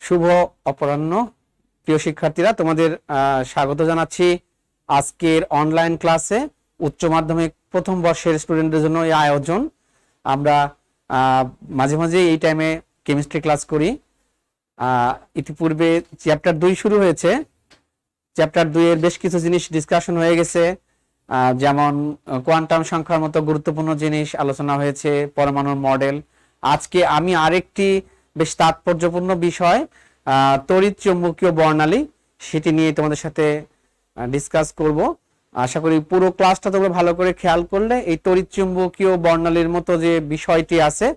শুভ অপরাহ্ন প্রিয় শিক্ষার্থীরা, তোমাদের স্বাগত জানাচ্ছি আজকের অনলাইন ক্লাসে। উচ্চ মাধ্যমিক প্রথম বর্ষের স্টুডেন্টদের জন্য এই আয়োজন। আমরা মাঝে মাঝে এই টাইমে কেমিস্ট্রি ক্লাস করি। ইতিপূর্বে চ্যাপ্টার 2 শুরু হয়েছে। চ্যাপ্টার 2 এর বেশ কিছু জিনিস ডিসকাশন হয়ে গেছে, যেমন কোয়ান্টাম সংখ্যার মতো গুরুত্বপূর্ণ জিনিস আলোচনা হয়েছে, পরমাণুর মডেল। আজকে আমি আরেকটি বেশ তাৎপর্যপূর্ণ বিষয় তড়িৎ চৌম্বকীয় বর্ণালী, সেটি নিয়ে তোমাদের সাথে ডিসকাস করব। আশা করি পুরো ক্লাসটা তোমরা ভালো করে খেয়াল করলে এই তড়িৎ চৌম্বকীয় বর্ণালীর মতো যে বিষয়টি আছে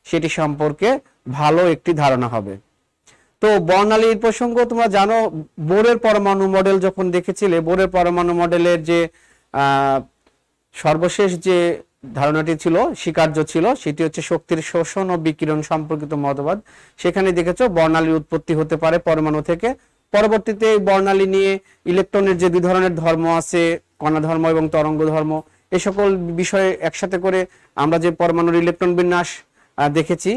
সেটি সম্পর্কে ভালো একটি ধারণা হবে। তো বর্ণালীর প্রসঙ্গ তোমরা জানো, বোরের পরমাণু মডেল যখন দেখেছিলে, বোরের পরমাণু মডেলের যে সর্বশেষ যে ধারণাটি ছিল, স্বীকার্য ছিল, সেটি হচ্ছে শক্তির শোষণ ও বিকিরণ সম্পর্কিত মতবাদ। সেখানে দেখেছো বর্ণালীর উৎপত্তি হতে পারে পরমাণু থেকে। পরবর্তীতে এই বর্ণালী নিয়ে ইলেকট্রনের যে দুই ধরনের ধর্ম আছে, কণা ধর্ম এবং তরঙ্গ ধর্ম, এই সকল বিষয়ে একসাথে করে আমরা যে পরমাণুর ইলেকট্রন বিন্যাস দেখেছি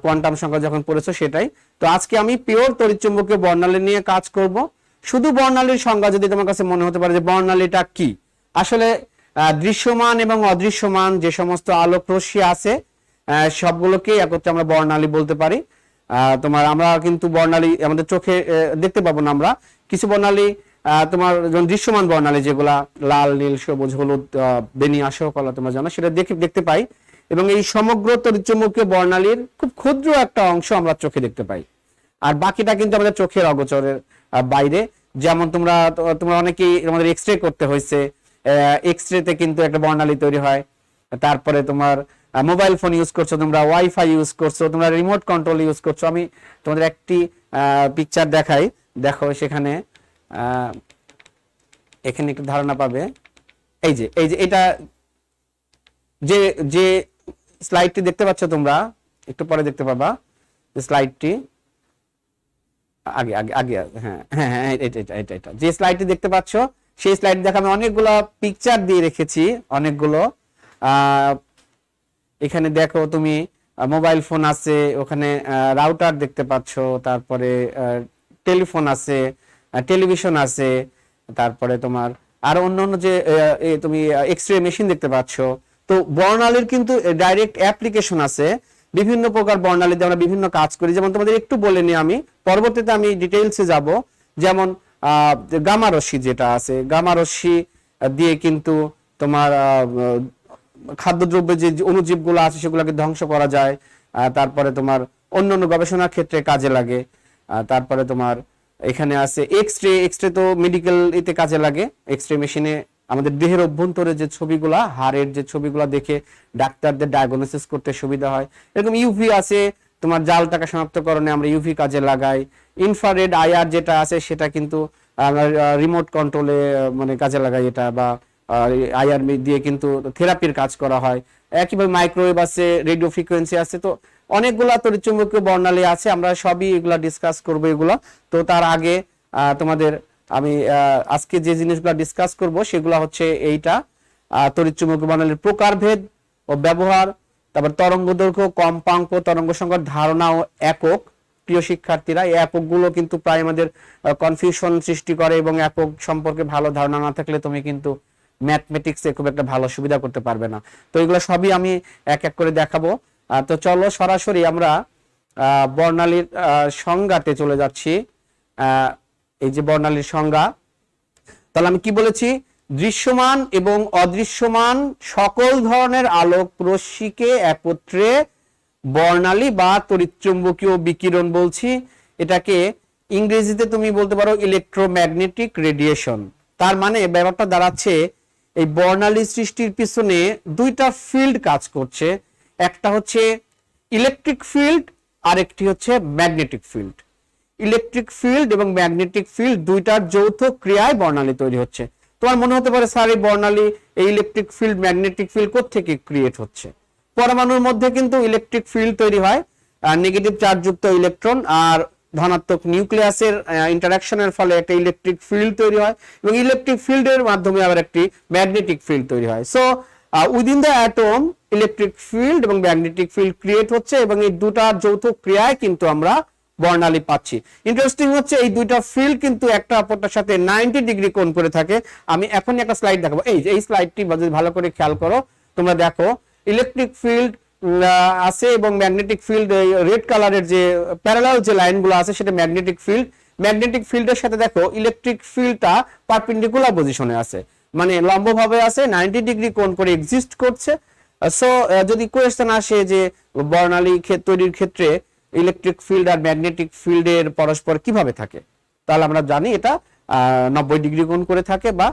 কোয়ান্টাম সংখ্যা যখন পড়েছো সেটাই। তো আজকে আমি পিওর তড়িৎচুম্বকীয় বর্ণালী নিয়ে কাজ করব। শুধু বর্ণালীর সংজ্ঞা যদি তোমার কাছে মনে হতে পারে যে বর্ণালীটা কি, আসলে দৃশ্যমান এবং অদৃশ্যমান যে সমস্ত আলোক রশ্মি আছে সবগুলোকে একত্রে আমরা বর্ণালী বলতে পারি। আমরা কিন্তু বর্ণালী আমাদের চোখে দেখতে পাবো না। আমরা কিছু বর্ণালী তোমার দৃশ্যমান বর্ণালী, যেগুলা লাল, নীল, সবুজ, হলুদ, বেনি, আসহ কলা তোমরা জানো, সেটা দেখতে পাই। এবং এই সমগ্র তড়িৎচুম্বকীয় বর্ণালীর খুব ক্ষুদ্র একটা অংশ আমরা চোখে দেখতে পাই, আর বাকিটা কিন্তু আমাদের চোখের অগোচরের বাইরে। যেমন তোমরা অনেকেই আমাদের এক্স রে করতে হয়েছে, এক্স রেতে কিন্তু একটা বর্ণালী তৈরি হয়। তারপরে তোমার মোবাইল ফোন ইউজ করছো, তোমরা ওয়াইফাই ইউজ করছো, তোমরা রিমোট কন্ট্রোল ইউজ করছো। আমি তোমাদের একটি পিকচার দেখাই, দেখো সেখানে এখানে একটু ধারণা পাবে। এই যে এটা যে স্লাইডটি দেখতে পাচ্ছ তোমরা, একটু পরে দেখতে পাবা স্লাইডটি। আগে আগে আগে হ্যাঁ হ্যাঁ হ্যাঁ এটা যে স্লাইডটি দেখতে পাচ্ছ, সেই স্লাইড দেখো আমি অনেকগুলো পিকচার দিয়ে রেখেছি, অনেকগুলো। এখানে দেখো তুমি মোবাইল ফোন আছে, ওখানে রাউটার দেখতে পাচ্ছ, তারপরে টেলিফোন আছে, টেলিভিশন আছে, তারপরে তোমার আর অন্যান্য যে তুমি এক্স রে মেশিন দেখতে পাচ্ছ। তো বর্ণালীর কিন্তু ডাইরেক্ট অ্যাপ্লিকেশন আছে, বিভিন্ন প্রকার বর্ণালীতে আমরা বিভিন্ন কাজ করি। যেমন তোমাদের একটু বলে নিই, আমি পরবর্তীতে আমি ডিটেইলসে যাব। যেমন গামা রশ্মি যেটা আছে, গামা রশ্মি দিয়ে কিন্তু তোমার খাদ্যদ্রব্যের যে অণুজীবগুলো আছে সেগুলোকে ধ্বংস করা যায়। তারপরে তোমার অন্যান্য গবেষণার ক্ষেত্রে কাজে লাগে। তারপরে তোমার এখানে আছে এক্স রে তো মেডিকেল এতে কাজে লাগে। এক্স রে মেশিনে আমাদের দেহের অভ্যন্তরে যে ছবিগুলা, হাড়ের যে ছবিগুলা দেখে ডাক্তারদের ডায়াগনোসিস করতে সুবিধা হয়। এরকম ইউভি আছে, তোমার জাল টাকা শনাক্তকরণে আমরা ইউভি কাজে লাগাই। ইনফ্রারেড আইআর যেটা আছে সেটা কিন্তু রিমোট কন্ট্রোলে মানে কাজে লাগাই এটা, বা আইআর দিয়ে কিন্তু থেরাপির কাজ করা হয়। একইভাবে মাইক্রোওয়েভ আছে, রেডিও ফ্রিকোয়েন্সি আছে। তো অনেকগুলা তড়িৎচুম্বকীয় বর্ণালী আছে, আমরা সবই এগুলা ডিসকাস করব এগুলা। তো তার আগে তোমাদের আমি আজকে যে জিনিসগুলো ডিসকাস করব সেগুলো হচ্ছে এইটা, তড়িৎচুম্বকীয় বর্ণালীর প্রকারভেদ ও ব্যবহার, তারপর তরঙ্গ দৈর্ঘ্য, কম্পাঙ্ক, তরঙ্গ সংখ্যার ধারণা ও একক। প্রিয় শিক্ষার্থীরা, এই এককগুলো কিন্তু প্রায় আমাদের কনফিউশন সৃষ্টি করে, এবং একক সম্পর্কে ভালো ধারণা না থাকলে তুমি কিন্তু ম্যাথমেটিক্সে খুব একটা ভালো সুবিধা করতে পারবে না। তো এগুলো সবই আমি এক এক করে দেখাবো। তো চলো সরাসরি আমরা বর্ণালীর সংজ্ঞাতে চলে যাচ্ছি। এই যে বর্ণালীর সংজ্ঞা, তাহলে আমি কি বলেছি? দৃশ্যমান এবং অদৃশ্যমান সকল ধরনের আলোক রশ্মিকে একত্রে বর্ণালী বা তড়িৎচুম্বকীয় বিকিরণ বলছি। এটাকে ইংরেজিতে তুমি বলতে পারো ইলেকট্রোম্যাগনেটিক রেডিয়েশন। তার মানে ব্যাপারটা দাঁড়াচ্ছে, এই বর্ণালী সৃষ্টির পিছনে দুইটা ফিল্ড কাজ করছে। একটা হচ্ছে ইলেকট্রিক ফিল্ড, আর একটি হচ্ছে ম্যাগনেটিক ফিল্ড। ইলেকট্রিক ফিল্ড এবং ম্যাগনেটিক ফিল্ড দুইটার যৌথ ক্রিয়ায় বর্ণালী তৈরি হচ্ছে। তোমার মনে হতে পারে, স্যার এই বর্ণালী, এই ইলেকট্রিক ফিল্ড, ম্যাগনেটিক ফিল্ড কোত্থেকে ক্রিয়েট হচ্ছে? পরমাণুর মধ্যে কিন্তু ইলেকট্রিক ফিল্ড তৈরি হয়, নেগেটিভ চার্জযুক্ত ইলেকট্রন আর ধনাত্মক নিউক্লিয়াসের ইন্টারাকশনের ফলে একটা ইলেকট্রিক ফিল্ড তৈরি হয়, এবং ইলেকট্রিক ফিল্ডের মাধ্যমে আবার একটি ম্যাগনেটিক ফিল্ড তৈরি হয়। So within the atom electric field এবং ম্যাগনেটিক ফিল্ড ক্রিয়েট হচ্ছে, এবং এই দুটার যৌথ ক্রিয়ায় কিন্তু আমরা বর্ণালী পাচ্ছি। ইন্টারেস্টিং হচ্ছে এই দুইটা ফিল্ড কিন্তু একটা অপরটার সাথে 90 ডিগ্রি কোণ করে থাকে। আমি এখনই একটা স্লাইড দেখাবো, এই স্লাইডটি যদি ভালো করে খেয়াল করো তোমরা দেখো, ইলেকট্রিক ফিল্ড আছে এবং ম্যাগনেটিক ফিল্ড, রেড কালারের যে প্যারালাল যে লাইনগুলো আছে সেটা ম্যাগনেটিক ফিল্ড। ম্যাগনেটিক ফিল্ডের সাথে দেখো ইলেকট্রিক ফিল্ডটা পারপেন্ডিকুলার পজিশনে আছে, মানে লম্বভাবে আছে, 90 ডিগ্রি কোণ করে এক্সিস্ট করছে। সো যদি কোয়েশ্চেন আসে যে বর্ণালী তৈরির ক্ষেত্রে ইলেকট্রিক ফিল্ড আর ম্যাগনেটিক ফিল্ডের পরস্পর কিভাবে থাকে, তাহলে আমরা জানি এটা 90 ডিগ্রি কোণ করে থাকে বা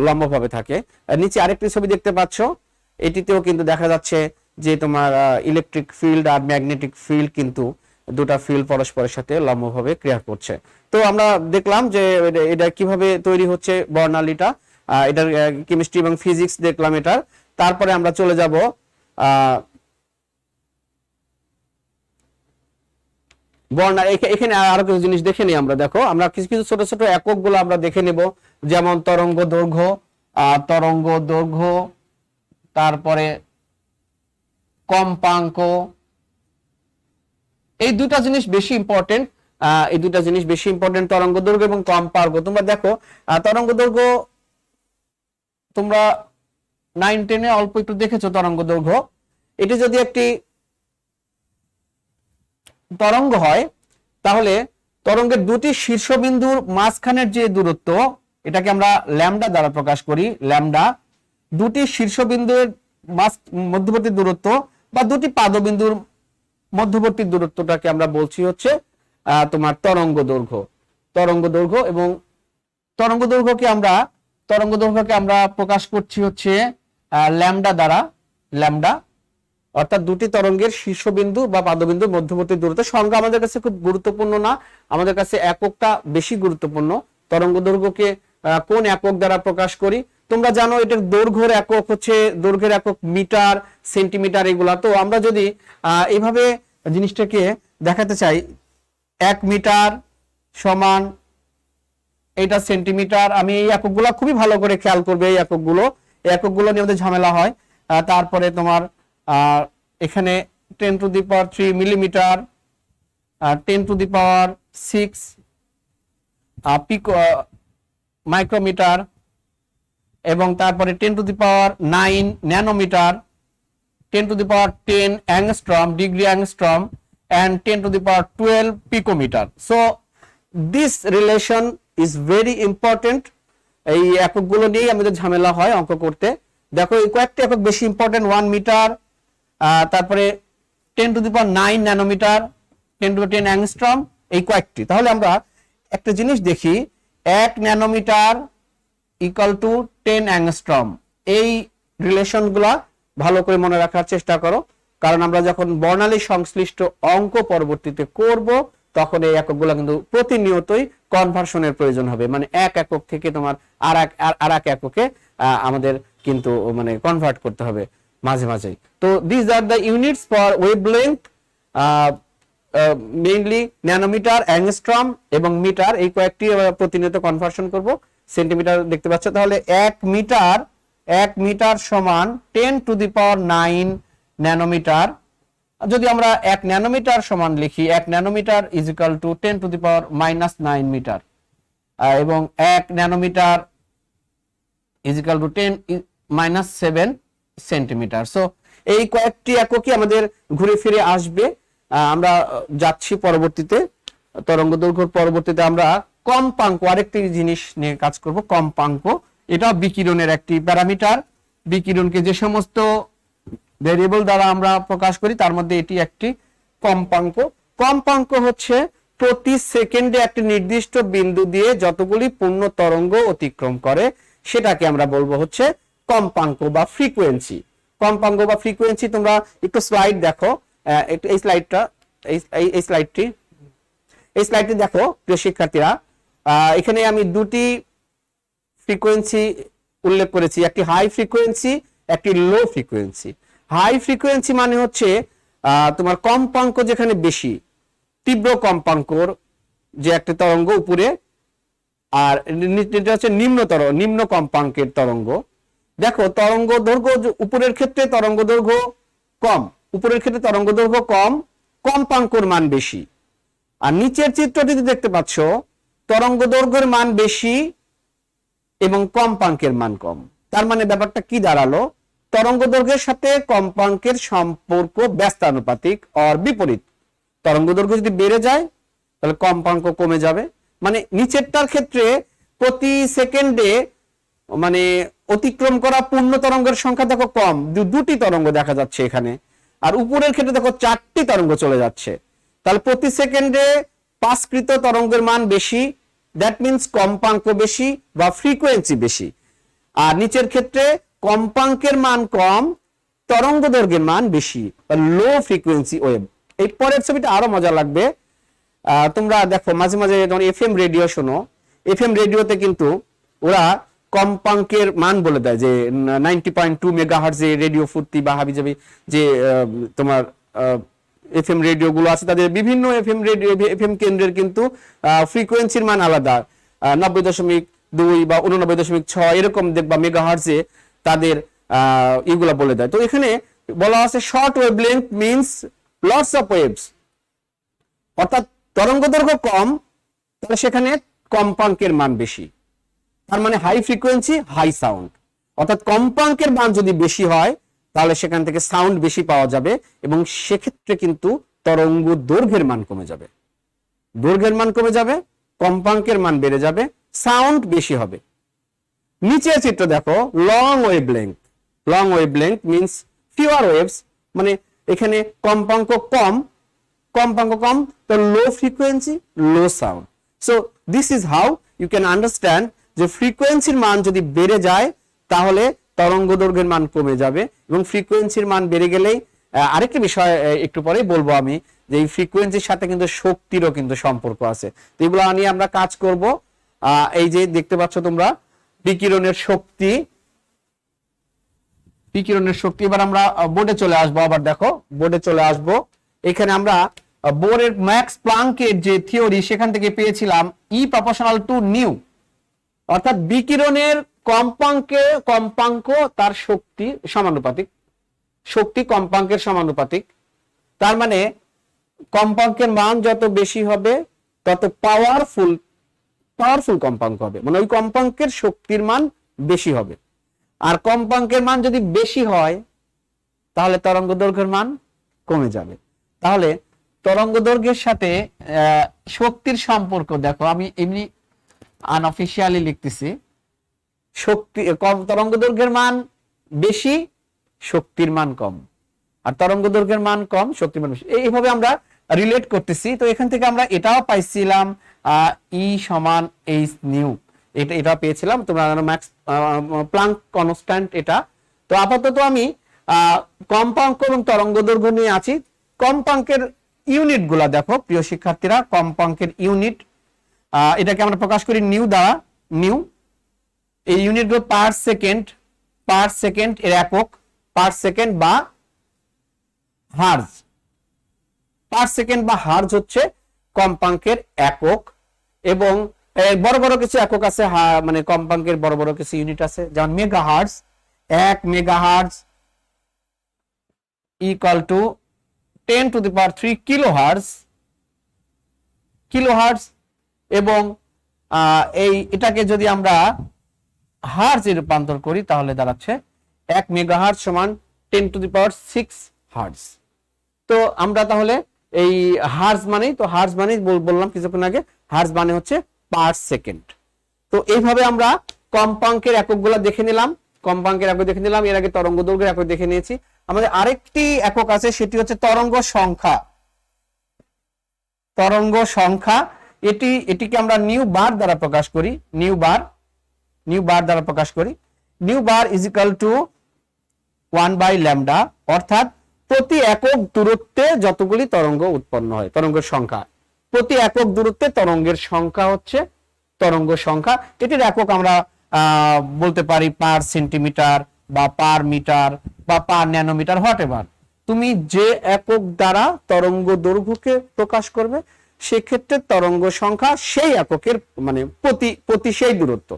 লম্বভাবে থাকে। নিচে আরেকটি ছবি দেখতে পাচ্ছ, এটিতেও কিন্তু দেখা যাচ্ছে যে তোমার ইলেকট্রিক ফিল্ড আর ম্যাগনেটিক ফিল্ড কিন্তু দুটা ফিল্ড পরস্পরের সাথে লম্বভাবে ক্রিয়া করছে। তো আমরা দেখলাম যে এটা কিভাবে তৈরি হচ্ছে বর্ণালীটা, এটার কেমিস্ট্রি এবং ফিজিক্স দেখলাম এটার। তারপরে আমরা চলে যাব এখানে আরো কিছু জিনিস দেখে নিই আমরা। দেখো আমরা কিছু কিছু ছোট ছোট একক গুলো আমরা দেখে নেব, যেমন তরঙ্গ দৈর্ঘ্য, তারপরে কম্পাঙ্ক। এই দুটা জিনিস বেশি ইম্পর্টেন্ট, তরঙ্গ দৈর্ঘ্য এবং কম্পাঙ্ক। তোমরা দেখো তরঙ্গ দৈর্ঘ্য তোমরা 9-10 অল্প একটু দেখেছো তরঙ্গ দৈর্ঘ্য। এটি যদি একটি তরঙ্গ হয় তাহলে তরঙ্গের দুটি শীর্ষবিন্দুর মাঝখানের যে দূরত্ব, এটাকে আমরা ল্যামডা দ্বারা প্রকাশ করি। ল্যামডা দুটি শীর্ষবিন্দুর মধ্যবর্তী দূরত্ব বা দুটি পাদবিন্দুর মধ্যবর্তী দূরত্বটাকে আমরা বলছি হচ্ছে তোমার তরঙ্গ দৈর্ঘ্য। এবং তরঙ্গ দৈর্ঘ্যকে আমরা প্রকাশ করছি হচ্ছে ল্যামডা দ্বারা। ল্যামডা অর্থাৎ দুটি তরঙ্গের শীর্ষবিন্দু বা পাদবিন্দুর মধ্যবর্তী দূরত্ব। সংখ্যা আমাদের কাছে খুব গুরুত্বপূর্ণ না, আমাদের কাছে এককটা বেশি গুরুত্বপূর্ণ। তরঙ্গ দৈর্ঘ্যকে কোন একক দ্বারা প্রকাশ করি? তোমরা জানো এটার দৈর্ঘ্যের একক মিটার, সেন্টিমিটার এগুলা। তো আমরা যদি এইভাবে জিনিসটাকে দেখাতে চাই, 1 মিটার সমান এটা সেন্টিমিটার, আমি এই এককগুলো খুবই ভালো করে খেয়াল করবে। এই এককগুলো নিয়ে আমাদের ঝামেলা হয়। তারপরে তোমার এখানে 10⁻³ মিলিমিটার, 10⁻6 মাইক্রোমিটার, এবং তারপরে 10⁻9 nanometre, 10⁻10 angstrom, degree angstrom, and 10⁻12 picometre. So this relation is very important. এই এককগুলো নিয়েই আমাদের ঝামেলা হয় অঙ্ক করতে। দেখো এই কয়েকটি একক বেশি ইম্পর্টেন্ট, 1 মিটার, তারপরে 10⁻9 ন্যানোমিটার, 10⁻10 অ্যাংস্ট্রম, এই কয়েকটি। তাহলে আমরা একটা জিনিস দেখি, 1 ন্যানোমিটার ইকুয়াল টু 10 অ্যাংস্ট্রম। এই রিলেশনগুলা ভালো করে মনে রাখার চেষ্টা করো, কারণ আমরা যখন বর্ণালী সংশ্লিষ্ট অঙ্ক পরবর্তীতে করব তখন এই এককগুলো কিন্তু প্রতিনিয়তই কনভার্সনের প্রয়োজন হবে, মানে এক একক থেকে তোমার আর এক এককে আমাদের কিন্তু মানে কনভার্ট করতে হবে মাঝে মাঝেই। তো this are the units for wavelength, mainly nanometre, angstrom এবং মিটার, এই কয়েকটি প্রতিনিয়ত কনভার্সন করব। সেন্টিমিটার দেখতে পাচ্ছ, তাহলে 1 মিটার সমান 10⁹ ন্যানোমিটার। যদি আমরা 1 ন্যানোমিটার সমান লিখি, 1 nanometre is equal to 10⁻⁹ metre, এবং 1 nanometre is equal to 10⁻7 centimetre. So এই কয়েকটি এককই আমাদের ঘুরে ফিরে আসবে। আমরা যাচ্ছি পরবর্তীতে তরঙ্গ দৈর্ঘ্যের পরবর্তীতে আমরা কম্পাঙ্ক, আরেকটি জিনিস নিয়ে কাজ করব, কম্পাঙ্ক। এটা বিকিরণের একটি প্যারামিটার। বিকিরণকে যে সমস্ত ভেরিয়েবল দ্বারা আমরা প্রকাশ করি তার মধ্যে এটি একটি কম্পাঙ্ক। কম্পাঙ্ক হচ্ছে প্রতি সেকেন্ডে একটি নির্দিষ্ট বিন্দু দিয়ে যতগুলি পূর্ণ তরঙ্গ অতিক্রম করে সেটাকে আমরা বলবো হচ্ছে কম্পাঙ্ক বা ফ্রিকোয়েন্সি। কম্পাঙ্ক বা ফ্রিকোয়েন্সি, তোমরা একটু স্লাইড দেখো, এই স্লাইডটি দেখো প্রিয় শিক্ষার্থীরা। এখানে আমি দুটি ফ্রিকোয়েন্সি উল্লেখ করেছি, একটি হাই ফ্রিকোয়েন্সি, একটি লো ফ্রিকোয়েন্সি। হাই ফ্রিকোয়েন্সি মানে হচ্ছে তোমার কম্পাঙ্ক যেখানে বেশি, তীব্র কম্পাঙ্কর যে একটা তরঙ্গ উপরে, আর এটা হচ্ছে নিম্ন কম্পাঙ্কের তরঙ্গ। দেখো তরঙ্গ দৈর্ঘ্য উপরের ক্ষেত্রে তরঙ্গ দৈর্ঘ্য কম, কম্পাঙ্কর মান বেশি। আর নিচের চিত্রটিতে দেখতে পাচ্ছ তরঙ্গ দৈর্ঘ্যের মান বেশি এবং কম্পাঙ্কের মান কম। তার মানে ব্যাপারটা কি দাঁড়ালো, তরঙ্গ দৈর্ঘ্যের সাথে কম্পাঙ্কের সম্পর্ক ব্যস্তানুপাতিক আর বিপরীত। তরঙ্গ দৈর্ঘ্য যদি বেড়ে যায় তাহলে কম্পাঙ্ক কমে যাবে। মানে নিচেরটার ক্ষেত্রে প্রতি সেকেন্ডে মানে অতিক্রম করা পূর্ণ তরঙ্গের সংখ্যা দেখো কম, দুটি তরঙ্গ দেখা যাচ্ছে এখানে। আর উপরের ক্ষেত্রে দেখো 4টি তরঙ্গ চলে যাচ্ছে। তাহলে প্রতি সেকেন্ডে পাসকৃত তরঙ্গের মান বেশি, দ্যাট মিনস কম্পাঙ্ক বেশি বা ফ্রিকোয়েন্সি বেশি। আর নিচের ক্ষেত্রে কম্পাঙ্কের মান কম, তরঙ্গ দৈর্ঘ্যের মান বেশি বা লো ফ্রিকোয়েন্সি ওয়েভ। এই পরের ছবিটা আরো মজা লাগবে। তোমরা দেখো মাঝে মাঝে যখন এফএম রেডিও শোনো, এফএম রেডিওতে কিন্তু ওরা কম্পাঙ্কের মান বলে দেয় যে 90.2 মেগাহার্টজ যে রেডিও ফুর্তি বা হাবিজাবি যে তোমার এফএম রেডিও গুলো আছে, তাদের বিভিন্ন এফএম রেডিও এফএম কেন্দ্রের কিন্তু ফ্রিকোয়েন্সির মান আলাদা, 90.2 বা 89.6 এরকম দেখবা মেগাহার্টজে তাদের এগুলা বলে দেয়। তো এখানে বলা আছে short wavelength means lots of waves, অর্থাৎ তরঙ্গ দৈর্ঘ্য কম, তাহলে সেখানে কম্পাঙ্কের মান বেশি। তার মানে হাই ফ্রিকোয়েন্সি হাই সাউন্ড, অর্থাৎ কম্পাঙ্কের মান যদি বেশি হয় তাহলে সেখান থেকে সাউন্ড বেশি পাওয়া যাবে এবং সেক্ষেত্রে কিন্তু তরঙ্গ দৈর্ঘ্যের মান কমে যাবে। দৈর্ঘ্যের মান কমে যাবে, কম্পাঙ্কের মান বেড়ে যাবে, সাউন্ড বেশি হবে। নিচের চিত্র দেখো long wavelength. Long wavelength means fewer waves, মানে এখানে কম্পাঙ্ক কম, তো low frequency low sound. So this is how you can understand যে ফ্রিকোয়েন্সির মান যদি বেড়ে যায় তাহলে তরঙ্গ দৈর্ঘ্যের মান কমে যাবে, এবং ফ্রিকোয়েন্সির মান বেড়ে গেলেই আরেকটা বিষয় একটু পরেই বলবো আমি, যে এই ফ্রিকোয়েন্সির সাথে কিন্তু শক্তিরও কিন্তু সম্পর্ক আছে। তো এগুলো নিয়ে আমরা কাজ করব। এই যে দেখতে পাচ্ছ তোমরা বিকিরণের শক্তি, বিকিরণের শক্তি। এবার আমরা বোর্ডে চলে আসবো, আবার দেখো বোর্ডে চলে আসবো। এখানে আমরা বোরের ম্যাক্স প্লাঙ্কের যে থিওরি সেখান থেকে পেয়েছিলাম ই প্রপোর্শনাল টু নিউ, অর্থাৎ বিকিরণের কম্পাঙ্ক তার শক্তি সমানুপাতিক, শক্তি কম্পাঙ্কের সমানুপাতিক। তার মানে কম্পাঙ্কের মান যত বেশি হবে তত পাওয়ারফুল কম্পাঙ্ক হবে, মানে ওই কম্পাঙ্কের শক্তির মান বেশি হবে। আর কম্পাঙ্কের মান যদি বেশি হয় তাহলে তরঙ্গ দৈর্ঘ্যের মান কমে যাবে। তাহলে তরঙ্গ দৈর্ঘ্যের সাথে শক্তির সম্পর্ক দেখো, আমি এমনি আনঅফিশিয়ালি লিখতেছি, শক্তি কম, তরঙ্গ দৈর্ঘ্যের মান বেশি, শক্তির মান কম, আর তরঙ্গ দৈর্ঘ্যের মান কম, শক্তির মান বেশি। এইভাবে আমরা রিলেট করতেছি। তো এখান থেকে আমরা এটাও পাইছিলাম ই সমান এইচ নিউ, এটা পেয়েছিলাম। তোমরা জানো ম্যাক্স প্লাঙ্ক কনস্ট্যান্ট এটা। তো আপাতত আমি কম্পাঙ্ক এবং তরঙ্গ দৈর্ঘ্য নিয়ে আছি। কম্পাঙ্কের ইউনিট গুলা দেখো প্রিয় শিক্ষার্থীরা, কম্পাঙ্কের ইউনিট এটাকে আমরা প্রকাশ করি নিউ দ্বারা। নিউ এই ইউনিট গুলো পার সেকেন্ড এর একক, পার সেকেন্ড বা হার্জ। পার সেকেন্ড বা হার্জ হচ্ছে কম্পাঙ্কের একক, এবং বড় বড় কিছু একক আছে, মানে কম্পাঙ্কের বড় বড় কিছু ইউনিট আছে, যেমন megahertz. 1 megahertz equal to 10⁻³ kilohertz. এবং এটাকে যদি আমরা হার্জে রূপান্তর করি তাহলে দাঁড়াচ্ছে 1 মেগাহার্জ সমান 10⁶ হার্জ। তো আমরা তাহলে এই হার্জ মানেই বললাম কিছুক্ষণ আগে, হার্জ মানে হচ্ছে পার সেকেন্ড। তো এইভাবে আমরা কম্পাঙ্কের এককগুলো দেখে নিলাম, এর আগে তরঙ্গ দৈর্ঘ্যের একক দেখে নিয়েছি। আমাদের আরেকটি একক আছে, সেটি হচ্ছে তরঙ্গ সংখ্যা। এটিকে আমরা নিউ বার দ্বারা প্রকাশ করি। Nu bar is equal to 1/λ, অর্থাৎ প্রতি একক দূরত্বে যতগুলি তরঙ্গ উৎপন্ন হয়, তরঙ্গের সংখ্যা। প্রতি একক দূরত্বে তরঙ্গের সংখ্যা হচ্ছে তরঙ্গ সংখ্যা। এটির একক আমরা বলতে পারি পার সেন্টিমিটার বা পার মিটার বা পার ন্যানোমিটার, হোয়াটএভার। তুমি যে একক দ্বারা তরঙ্গ দৈর্ঘ্যকে প্রকাশ করবে সেক্ষেত্রে তরঙ্গ সংখ্যা সেই এককের মানে প্রতি সেই দূরত্ব।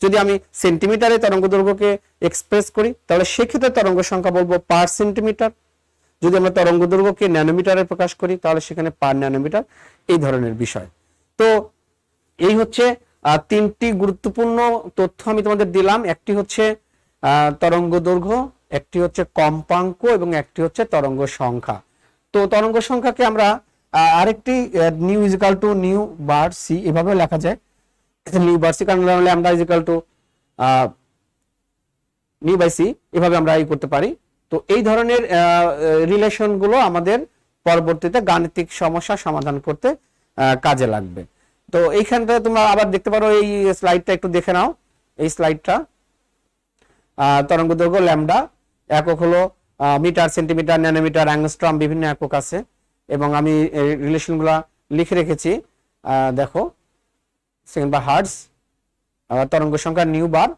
যদি আমি সেন্টিমিটারে তরঙ্গ দৈর্ঘ্যকে এক্সপ্রেস করি তাহলে সেক্ষেত্রে তরঙ্গ সংখ্যা বলবো পার সেন্টিমিটার। যদি আমরা তরঙ্গ দৈর্ঘ্যকে ন্যানোমিটারে প্রকাশ করি তাহলে সেখানে পার ন্যানোমিটার, এই ধরনের বিষয়। তো এই হচ্ছে তিনটি গুরুত্বপূর্ণ তথ্য আমি তোমাদের দিলাম। একটি হচ্ছে তরঙ্গ দৈর্ঘ্য, একটি হচ্ছে কম্পাঙ্ক এবং একটি হচ্ছে তরঙ্গ সংখ্যা। তো তরঙ্গ সংখ্যাকে আমরা আরেকটি nu is equal to nu bar c এভাবে লেখা যায়, নিউ বার সি, কারণ lambda is equal to nu by c, এভাবে আমরা করতে পারি। তো এই ধরনের রিলেশন গুলো আমাদের পরবর্তীতে গাণিতিক সমস্যা সমাধান করতে কাজে লাগবে। তো এইখানটা তোমরা আবার দেখতে পারো, এই স্লাইডটা একটু দেখে নাও। এই স্লাইডটা তরঙ্গ দৈর্ঘ্য ল্যামডা, একক হলো মিটার, সেন্টিমিটার, ন্যানোমিটার, অ্যাংস্ট্রম, বিভিন্ন একক আছে এবং আমি রিলেশনগুলো লিখে রেখেছি। দেখো সেকেন্ড বা হার্টজ, তরঙ্গ সংখ্যা নিউ বার,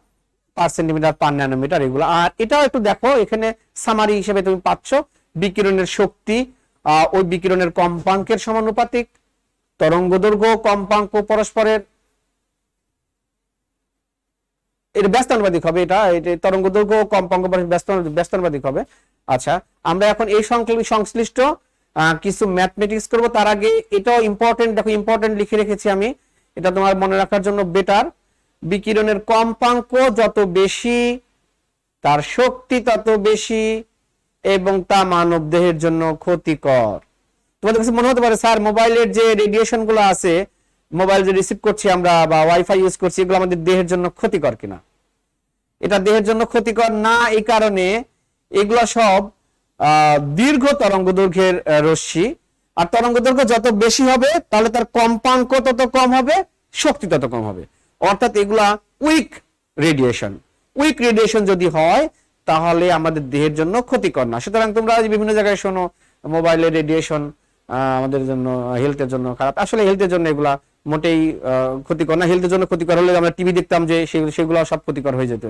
পার সেন্টিমিটার, পার ন্যানোমিটার, এগুলো। আর এটাও একটু দেখো, এখানে সামারি হিসেবে তুমি পাচ্ছ বিকিরণের শক্তি ওই বিকিরণের কম্পাঙ্কের সমানুপাতিক, তরঙ্গ দৈর্ঘ্য কম্পাঙ্ক পরস্পরের এটা ব্যস্তানুপাতিক হবে, এটা তরঙ্গ দৈর্ঘ্য কম্পাঙ্ক ব্যস্তানুপাতিক হবে। আচ্ছা, আমরা এখন এই সংশ্লিষ্ট কিছু ম্যাথমেটিক্স করব। তার আগে এটাও ইম্পর্টেন্ট, দেখো ইম্পর্টেন্ট লিখে রেখেছি আমি, এটা তোমার মনে রাখার জন্য বেটার। বিকিরণের কম্পাঙ্ক যত বেশি তার শক্তি তত বেশি এবং তা মানব দেহের জন্য ক্ষতিকর। তোমাদের কাছে মনে হতে পারে স্যার মোবাইলের যে রেডিয়েশন গুলো আছে, মোবাইল যে রিসিভ করছি আমরা বা ওয়াইফাই ইউজ করছি, এগুলো আমাদের দেহের জন্য ক্ষতিকর কিনা? এটা দেহের জন্য ক্ষতিকর না, এই কারণে এগুলা সব দীর্ঘ তরঙ্গ দৈর্ঘ্যের রশ্মি। আর তরঙ্গ দৈর্ঘ্য যত বেশি হবে তাহলে তার কম্পাঙ্ক তত কম হবে, শক্তি তত কম হবে। অর্থাৎ এগুলা উইক রেডিয়েশন। উইক রেডিয়েশন যদি হয় তাহলে আমাদের দেহের জন্য ক্ষতিকর না। সুতরাং তোমরা বিভিন্ন জায়গায় শোনো মোবাইলের রেডিয়েশন আমাদের জন্য, হেলথের জন্য খারাপ। আসলে হেলথের জন্য এগুলা মোটেই ক্ষতিকর না। হেলথের জন্য ক্ষতিকর হলে আমরা টিভি দেখতাম যে সেগুলো সব ক্ষতিকর হয়ে যেত।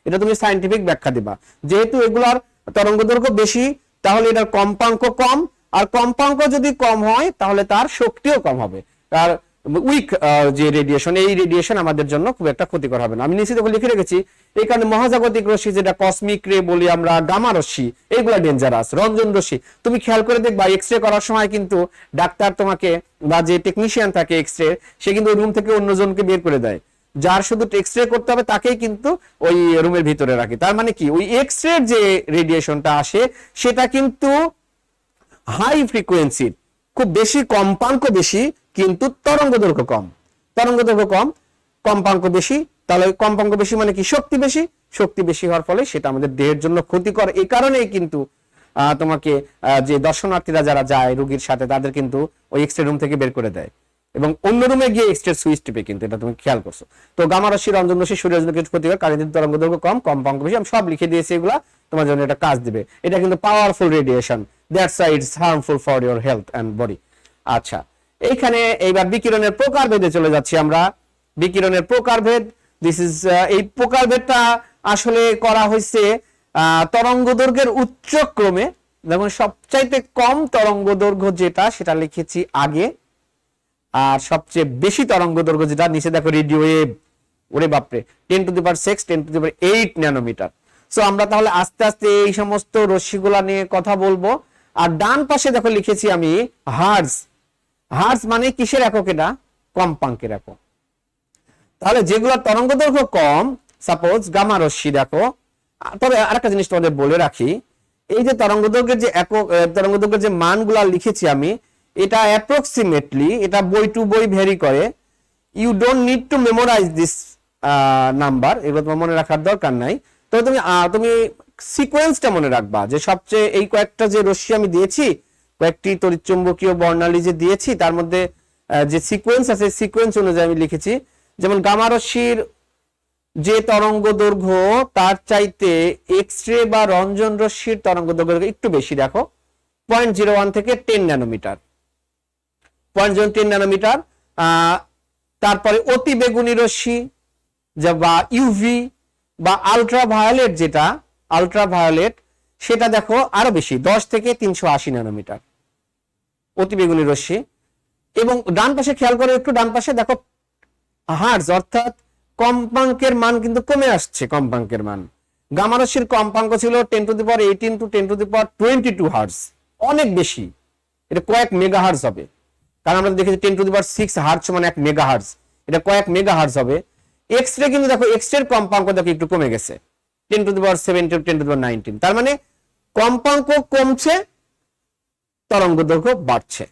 এটা তুমি সায়েন্টিফিক ব্যাখ্যা দিবা। যেহেতু এগুলার তরঙ্গ দৈর্ঘ্য বেশি তাহলে এটার কম্পাঙ্ক কম, আর কম্পাঙ্ক যদি কম হয় তাহলে তার শক্তিও কম হবে। আর উইক যে রেডিয়েশন, এই রেডিয়েশন আমাদের জন্য খুব একটা ক্ষতিকর হবে না। আমি নিশ্চিত লিখে রেখেছি, এই কারণে মহাজাগতিক রশ্মি যেটা কসমিক রে বলি আমরা, গামা রশ্মি, এগুলা ডেঞ্জারাস। রঞ্জন রশ্মি তুমি খেয়াল করে দেখবা এক্স রে করার সময় কিন্তু ডাক্তার তোমাকে বা যে টেকনিশিয়ান থাকে এক্স রে, সে কিন্তু রুম থেকে অন্যজনকে বের করে দেয়। যার শুধু এক্স রে করতে হবে তাকেই কিন্তু ওই রুমের ভিতরে রাখে। তার মানে কি, ওই এক্স রে যে রেডিয়েশনটা আসে সেটা কিন্তু হাই ফ্রিকোয়েন্সির, খুব বেশি, কম্পাঙ্ক বেশি, কিন্তু তরঙ্গ দৈর্ঘ্য কম। তরঙ্গ দৈর্ঘ্য কম, কম্পাঙ্ক বেশি, তাহলে কম্পাঙ্ক বেশি মানে কি, শক্তি বেশি। শক্তি বেশি হওয়ার ফলে সেটা আমাদের দেহের জন্য ক্ষতিকর। এই কারণেই কিন্তু তোমাকে যে দর্শনার্থীরা যারা যায় রোগীর সাথে, তাদের কিন্তু ওই এক্স রে রুম থেকে বের করে দেয় এবং অন্য রুমে গিয়ে এক্স রে সুইচ টিপে, কিন্তু এটা তুমি খেয়াল করছো। তো গামা রশ্মি, রঞ্জন রশ্মি শরীরের জন্য কিছু ক্ষতিকর, কারণ তরঙ্গ দৈর্ঘ্য কম, কম্পাঙ্ক বেশি। আমি সব লিখে দিয়েছি, এগুলা তোমার জন্য এটা কাজ দিবে। এটা কিন্তু powerful radiation, that's why it's harmful for your health and body. আচ্ছা, এইখানে এইবার বিকিরণের প্রকারভেদে চলে যাচ্ছি আমরা। বিকিরণের প্রকারভেদ, দিস ইজ এই প্রকারভেদটা আসলে করা হয়েছে তরঙ্গ দৈর্ঘ্যের উচ্চক্রমে। যেমন সবচাইতে কম তরঙ্গ দৈর্ঘ্য যেটা, সেটা লিখেছি আগে, আর সবচেয়ে বেশি তরঙ্গ দৈর্ঘ্য যেটা নিচে দেখো, রেডিও ওয়েভ। ওরে বাপরে, 10⁶, 10⁸ ন্যানোমিটার। সো আমরা তাহলে আস্তে আস্তে এই সমস্ত রশ্মিগুলা নিয়ে কথা বলবো। আর ডান পাশে দেখো লিখেছি আমি হার্টজ। হার্টজ মানে কিসের একক? এটা কম্পাঙ্কের একক। তাহলে যেগুলো তরঙ্গ দৈর্ঘ্য কম, সাপোজ গামা রশ্মি দেখো। তবে আরেকটা জিনিস তোমাদের বলে রাখি, এই যে তরঙ্গ দৈর্ঘ্যের যে একক, তরঙ্গ দৈর্ঘ্যের যে মানগুলা লিখেছি আমি, এটা অ্যাপ্রক্সিমেটলি, এটা বই টু বই ভ্যারি করে। You don't need to memorise this number, এগুলো তোমার মনে রাখার দরকার নাই। তবে তুমি সিকোয়েন্সটা মনে রাখবা, যে সবচেয়ে এই কয়েকটা যে রশ্মি আমি দিয়েছি, কয়েকটি তড়িৎচুম্বকীয় বর্ণালী যে দিয়েছি, তার মধ্যে যে সিকোয়েন্স আছে, সিকোয়েন্স অনুযায়ী আমি লিখেছি। যেমন গামা রশ্মির যে তরঙ্গ দৈর্ঘ্য, তার চাইতে এক্স রে বা রঞ্জন রশ্মির তরঙ্গ দৈর্ঘ্য একটু বেশি। দেখো 0.01 থেকে 10 ন্যানোমিটার, 0.10 ন্যানোমিটার। তারপরে অতি বেগুনি রশ্মি বা ইউভি বা আলট্রাভায়োলেট, যেটা আলট্রাভায়োলেট, সেটা দেখো আরো বেশি, 10 থেকে 380 ন্যানোমিটার অতি বেগুনি রশ্মি। এবং ডান পাশে খেয়াল করে একটু, ডান পাশে দেখো হার্টজ, অর্থাৎ কম্পাঙ্কের মান কিন্তু কমে আসছে। কম্পাঙ্কের মান, গামা রশ্মির কম্পাঙ্ক ছিল 10⁸ to 10⁻22 হার্টজ, অনেক বেশি, এটা কয়েক মেগাহার্জ হবে। কারণ আমরা দেখেছি 10⁶ হার্জ মানে 1 মেগাহার্জ, এটা কয়েক মেগাহার্জ হবে। এক্স রে কিন্তু দেখো এক্স রের কম্পাঙ্ক দেখো একটু কমে গেছে, 10⁷ to 10⁹। তার মানে কম্পাঙ্ক কমছে, তরঙ্গ দৈর্ঘ্য বাড়ছে।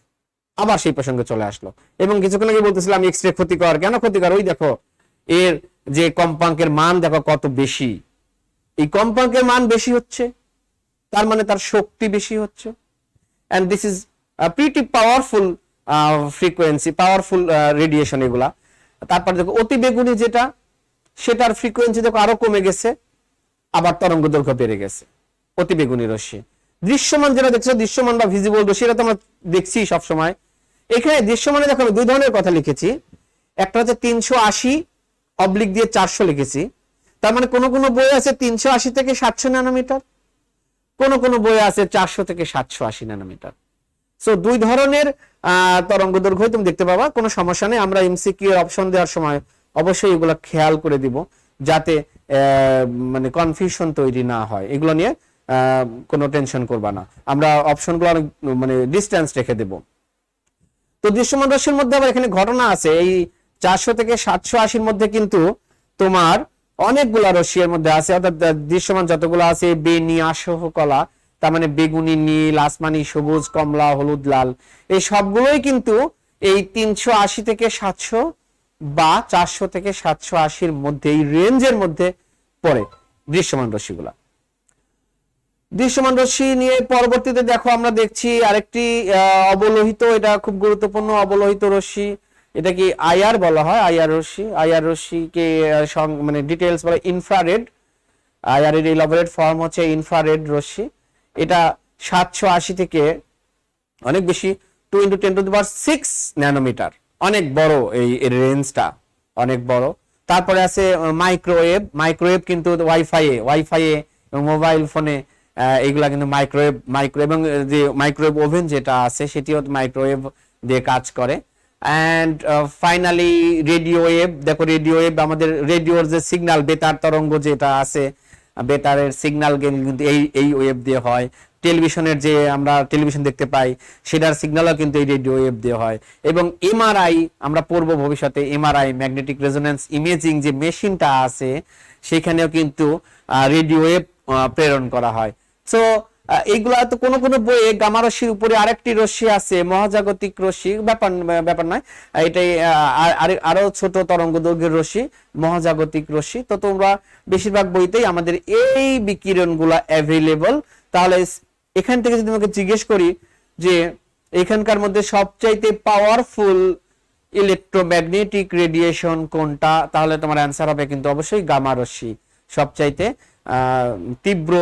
আবার সেই প্রসঙ্গে চলে আসলো, এবং কিছুক্ষণ আগে বলতেছিলাম এক্স রে ক্ষতিকর। কেন ক্ষতিকর? ওই দেখো এর যে কম্পাঙ্কের মান দেখো কত বেশি, এই কম্পাঙ্কের মান বেশি হচ্ছে, তার মানে তার শক্তি বেশি হচ্ছে। and this is a pretty powerful frequency, powerful radiation এগুলা। তারপর দেখো অতি বেগুনি যেটা, সেটার ফ্রিকোয়েন্সি দেখো আরো কমে গেছে, আবার তরঙ্গ দৈর্ঘ্য বেড়ে গেছে। অতি বেগুনি রশ্মি। দৃশ্যমান যেটা দেখছো, দৃশ্যমান বা ভিজিবল রশ্মি, এটা তো আমরা দেখছি সব সময়। এখানে দৃশ্যমানে দেখো আমি দুই ধরনের কথা লিখেছি, একটা হচ্ছে 380/400 লিখেছি। তার মানে কোন কোন বই আছে 380 থেকে 700 ন্যানোমিটার, কোন কোন বই আছে 400 থেকে 780 ন্যানোমিটার। সো দুই ধরনের তরঙ্গ দৈর্ঘ্য তুমি দেখতে পাবা, কোনো সমস্যা নেই। আমরা এমসিকিউ এর অপশন দেওয়ার সময় অবশ্যই এগুলো খেয়াল করে দিব, যাতে মানে কনফিউশন তৈরি না হয়। এগুলো নিয়ে কোনো টেনশন করবা না, আমরা অপশনগুলো অনেক মানে ডিসটেন্স রেখে দেব। তো দৃশ্যমান রশ্মির মধ্যে আবার এখানে ঘটনা আছে, এই 400 থেকে 780 মধ্যে কিন্তু তোমার অনেকগুলা রশ্মি এর মধ্যে আছে, অর্থাৎ দৃশ্যমান যতগুলো আছে বেনি আসহ কলা, তার মানে বেগুনি, নীল, আসমানি, সবুজ, কমলা, হলুদ, লাল, এই সবগুলোই কিন্তু এই 380 থেকে 700 বা 400 থেকে 780 মধ্যে, এই রেঞ্জের মধ্যে পড়ে দৃশ্যমান রশ্মিগুলা। দৃশ্যমান রশ্মি নিয়ে পরবর্তীতে দেখো আমরা দেখছি আরেকটি অবলোহিত, এটা খুব গুরুত্বপূর্ণ অবলোহিত রশ্মি, এটা কি আইআর বলা হয়, আইআর রশ্মি। আইআর রশ্মিকে মানে ডিটেইলস বলে ইনফ্রারেড। আইআর এর ইলাবোরেট ফর্ম হচ্ছে ইনফ্রারেড রশ্মি। এটা 780 থেকে অনেক বেশি, 2 × 10⁶ ন্যানোমিটার, অনেক বড় এই রেঞ্জটা, অনেক বড়। তারপরে আছে মাইক্রোওয়েভ। মাইক্রোওয়েভ কিন্তু ওয়াইফাই এবং মোবাইল ফোনে এইগুলা কিন্তু মাইক্রোওয়েভ এবং যে মাইক্রোওয়েভ ওভেন যেটা আছে সেটিও মাইক্রোওয়েভ দিয়ে কাজ করে। And finally radio wave. দেখো রেডিও ওয়েভ আমাদের রেডিওর যে সিগন্যাল, বেতার তরঙ্গ যেটা আছে, বেতারের সিগন্যাল কিন্তু এই ওয়েভ দিয়ে হয়। টেলিভিশনের যে আমরা টেলিভিশন দেখতে পাই সেটার সিগন্যালও কিন্তু এই রেডিও ওয়েভ দিয়ে হয়। এবং এমআরআই আমরা পড়বো ভবিষ্যতে, এমআরআই ম্যাগনেটিক রেজোন্যান্স ইমেজিং যে মেশিনটা আছে সেখানেও কিন্তু রেডিও ওয়েভ প্রেরণ করা হয়। সো এইগুলা তো কোনো কোনো বইয়ে গামা রশ্মির উপরে আরেকটি রশ্মি আছে, মহাজাগতিক রশ্মি, ব্যাপার নয়, এটাই আরো ছোট তরঙ্গ দৈর্ঘ্যের রশ্মি, মহাজাগতিক রশ্মি। তো তোমরা বেশিরভাগ বইতেই আমাদের এই বিকিরণগুলা অ্যাভেলেবল। তাহলে এখান থেকে যদি তোমাকে জিজ্ঞেস করি যে এখানকার মধ্যে সবচাইতে পাওয়ারফুল ইলেকট্রোম্যাগনেটিক রেডিয়েশন কোনটা, তাহলে তোমার অ্যান্সার হবে কিন্তু অবশ্যই গামা রশ্মি। সবচাইতে তীব্র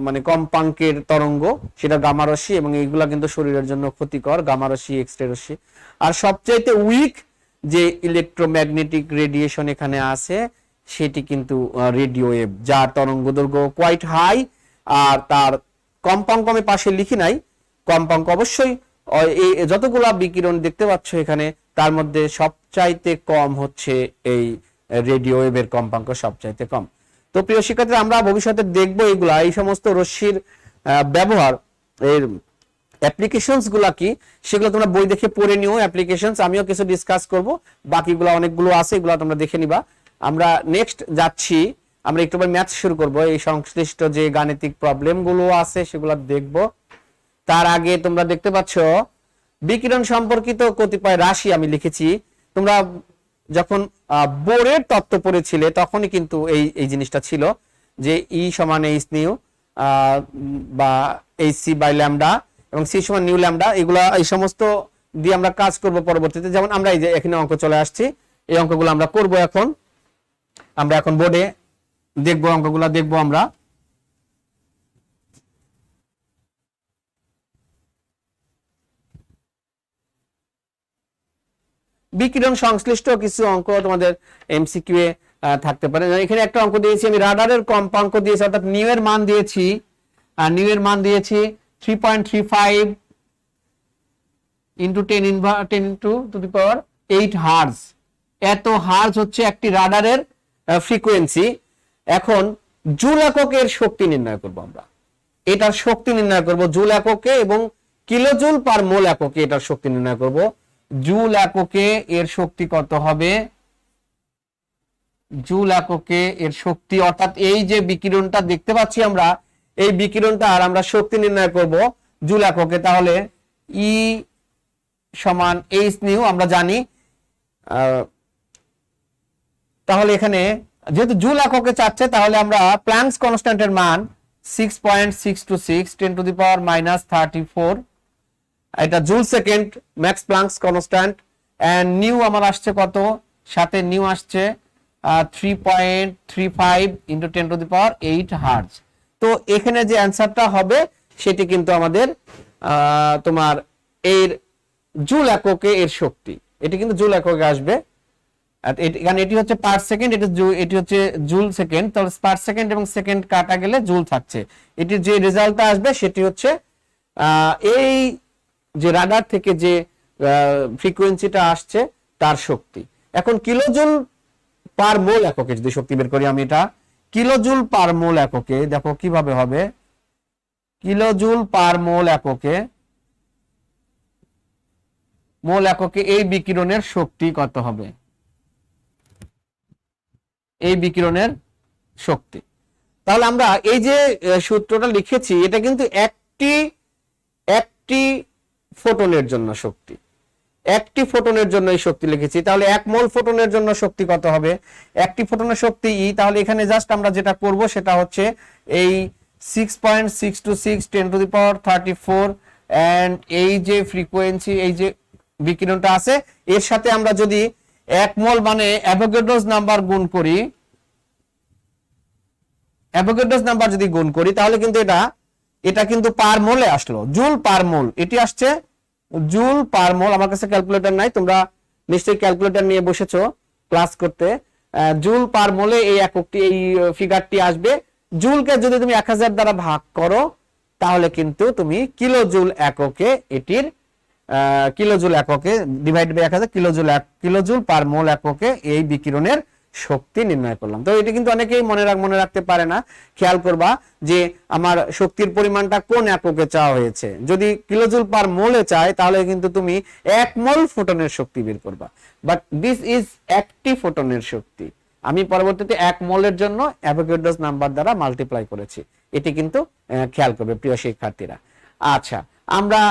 মানে কম্পাঙ্কের তরঙ্গ সেটা গামা রশ্মি, এবং এইগুলা কিন্তু শরীরের জন্য ক্ষতিকর, গামা রশ্মি, এক্স রে রশ্মি। আর সবচাইতে উইক যে ইলেকট্রোম্যাগনেটিক রেডিয়েশন এখানে আছে সেটি কিন্তু রেডিও ওয়েভ, যার তরঙ্গ দৈর্ঘ্য কোয়াইট হাই, আর তার কম্পাঙ্ক আমি পাশে লিখি নাই। কম্পাঙ্ক অবশ্যই এই যতগুলা বিকিরণ দেখতে পাচ্ছ এখানে, তার মধ্যে সবচাইতে কম হচ্ছে এই রেডিও ওয়েভের কম্পাঙ্ক সবচাইতে কম। তো প্রিয় শিক্ষার্থীরা, আমরা ভবিষ্যতে দেখবো এইগুলা, এই সমস্ত রশ্মির ব্যবহার, এর অ্যাপ্লিকেশনস গুলা কি সেগুলো তোমরা বই দেখে পড়ে নিও। অ্যাপ্লিকেশনস আমিও কিছু ডিসকাস করব, বাকিগুলো অনেকগুলো আছে, এগুলো তোমরা দেখে নিবা। আমরা নেক্সট যাচ্ছি, আমরা একটু ম্যাথ শুরু করব, এই সংশ্লিষ্ট যে গাণিতিক প্রবলেম গুলো আছে সেগুলো দেখব। তার আগে তোমরা দেখতে পাচ্ছ বিকিরণ সম্পর্কিত কতিপয় রাশি আমি লিখেছি। তোমরা যখন বোরের তত্ত্ব পড়েছিলে তখনই কিন্তু এই জিনিসটা ছিল যে ই সমান এইচ নিউ বা এইচ সি বাই ল্যামডা এবং সি সমান নিউ ল্যামডা, এগুলা এই সমস্ত দিয়ে আমরা কাজ করব পরবর্তীতে। যেমন আমরা এই যে এখানে অঙ্ক চলে আসছি, এই অঙ্কগুলো আমরা করব এখন। আমরা এখন বোর্ডে দেখবো, অঙ্কগুলো দেখবো আমরা। বিকিরণ সংশ্লিষ্ট কিছু অঙ্ক তোমাদের এমসিকিউ এ থাকতে পারে। এখানে একটা অঙ্ক দিয়েছি আমি, রাডারের কম্পাঙ্ক দিয়েছি, অর্থাৎ নিউ এর মান দিয়েছি, নিউ এর মান দিয়েছি 3.35 × 10⁸ হার্জ। এত হার্জ হচ্ছে একটি রাডারের ফ্রিকোয়েন্সি। এখন জুল এককের শক্তি নির্ণয় করব আমরা। এটার শক্তি নির্ণয় করব জুল এককে, এবং কিলোজুল পার মোল এককে এটার শক্তি নির্ণয় করব। জুল এককে এর শক্তি কত হবে, জুল এককে এর শক্তি, অর্থাৎ এই যে বিকিরণটা দেখতে পাচ্ছি আমরা, এই বিকিরণটা আর আমরা শক্তি নির্ণয় করব জুল এককে। তাহলে ই সমান এইচ নিউ আমরা জানি। তাহলে এখানে যেহেতু জুল এককে চাচ্ছে, তাহলে আমরা প্ল্যাঙ্কস কনস্ট্যান্টের মান 6.626 10⁻⁻34, এটা joule second Max Planck's constant. And nu আমার আসছে কত, সাথে নিউ আসছে 3.35 × 10⁸ হার্জ। তো এখানে যে অ্যান্সারটা হবে সেটি কিন্তু আমাদের তোমার এর জুল এককে এর শক্তি, এটি কিন্তু জুল এককে আসবে। এখানে এটি হচ্ছে পার সেকেন্ড, এটি হচ্ছে জুল সেকেন্ড, তাহলে পার সেকেন্ড এবং সেকেন্ড কাটা গেলে জুল থাকছে। এটির যে রেজাল্টটা আসবে সেটি হচ্ছে এই যে রাডার থেকে যে ফ্রিকোয়েন্সিটা আসছে তার শক্তি। এখন কিলোজুল পার মোল এককে যদি শক্তি বের করি আমি, এটা কিলোজুল পার মোল এককে, দেখো কিভাবে হবে। কিলোজুল পার মোল এককে, মোল এককে এই বিকিরণের শক্তি কত হবে, এই বিকিরণের শক্তি। তাহলে আমরা এই যে সূত্রটা লিখেছি, এটা কিন্তু একটি ফোটনের জন্য শক্তি, একটি ফোটনের জন্য এই শক্তি লিখেছি। তাহলে 1 মোল ফোটনের জন্য শক্তি কত হবে, একটি ফোটনের শক্তি ই। তাহলে এখানে জাস্ট আমরা যেটা করব সেটা হচ্ছে এই 6.626 10⁻34 এন্ড এই যে ফ্রিকোয়েন্সি, এই যে বিকিরণটা আছে, এর সাথে আমরা যদি 1 মোল মানে অ্যাভোগাড্রোস নাম্বার গুণ করি, অ্যাভোগাড্রোস নাম্বার যদি গুণ করি, তাহলে কিন্তু এটা কিন্তু পার মোলে আসলো, জুল পার মোল। এটি আসছে জুল পার মোল। আমার কাছে ক্যালকুলেটর নাই, তোমরা নিশ্চয়ই ক্যালকুলেটর নিয়ে বসেছো ক্লাস করতে। জুল পার মোলে এই এককটি, এই ফিগারটি আসবে। জুলকে যদি তুমি 1000 দ্বারা ভাগ করো, তাহলে কিন্তু তুমি কিলোজুল এককে, এটির কিলোজুল এককে ডিভাইডেড বাই 1000, কিলোজুল পার মোল এককে এই বিকিরণের শক্তি নির্ণয় করলাম। তো এটা কিন্তু অনেকেই মনে রাখতে পারে না। খেয়াল করবা যে আমার শক্তির পরিমাণটা কোন এককে চাওয়া হয়েছে। যদি কিলোজুল পার মোলে চাই, তাহলে কিন্তু তুমি 1 মোল ফোটনের শক্তি বের করবা, বাট দিস ইজ একটি ফোটনের শক্তি। আমি পরবর্তীতে 1 মোলের জন্য অ্যাভোগাড্রোস নাম্বার দ্বারা মাল্টিপ্লাই করেছি। এটি কিন্তু খেয়াল করবে প্রিয় শিক্ষার্থীরা। আচ্ছা, আমরা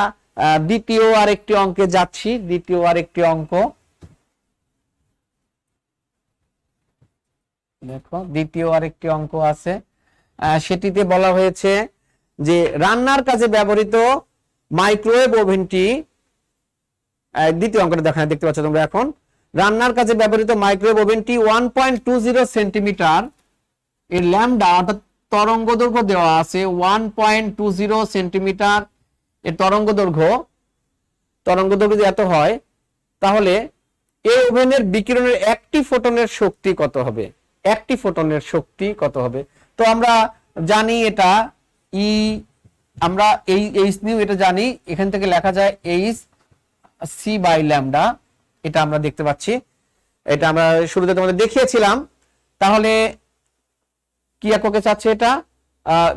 দ্বিতীয় আরেকটি অঙ্কে যাচ্ছি। দ্বিতীয় আরেকটি অঙ্ক দেখো, দ্বিতীয় আরেকটি অঙ্ক আছে। সেটিতে বলা হয়েছে যে রান্নার কাজে ব্যবহৃত মাইক্রোওয়েভ ওভেনটি, দ্বিতীয় অঙ্কটা দেখতে পাচ্ছ তোমরা। এখন রান্নার কাজে ব্যবহৃত মাইক্রোওয়েভ ওভেনটি 1.20 সেন্টিমিটার এর ল্যামডা অর্থাৎ তরঙ্গ দৈর্ঘ্য দেওয়া আছে 1.20 সেন্টিমিটার এর তরঙ্গ দৈর্ঘ্য যদি এত হয়, তাহলে এই ওভেনের বিকিরণের একটি ফোটনের শক্তি কত হবে, একটি ফোটনের শক্তি কত হবে। তো আমরা জানি এটা ই, আমরা এই এইচ নিউ এটা জানি, এখান থেকে লেখা যায় এইচ সি বাই ল্যামডা, এটা আমরা দেখতে পাচ্ছি, এটা আমরা শুরুতে তোমাদের দেখিয়েছিলাম। তাহলে কি এককে চাচ্ছে এটা,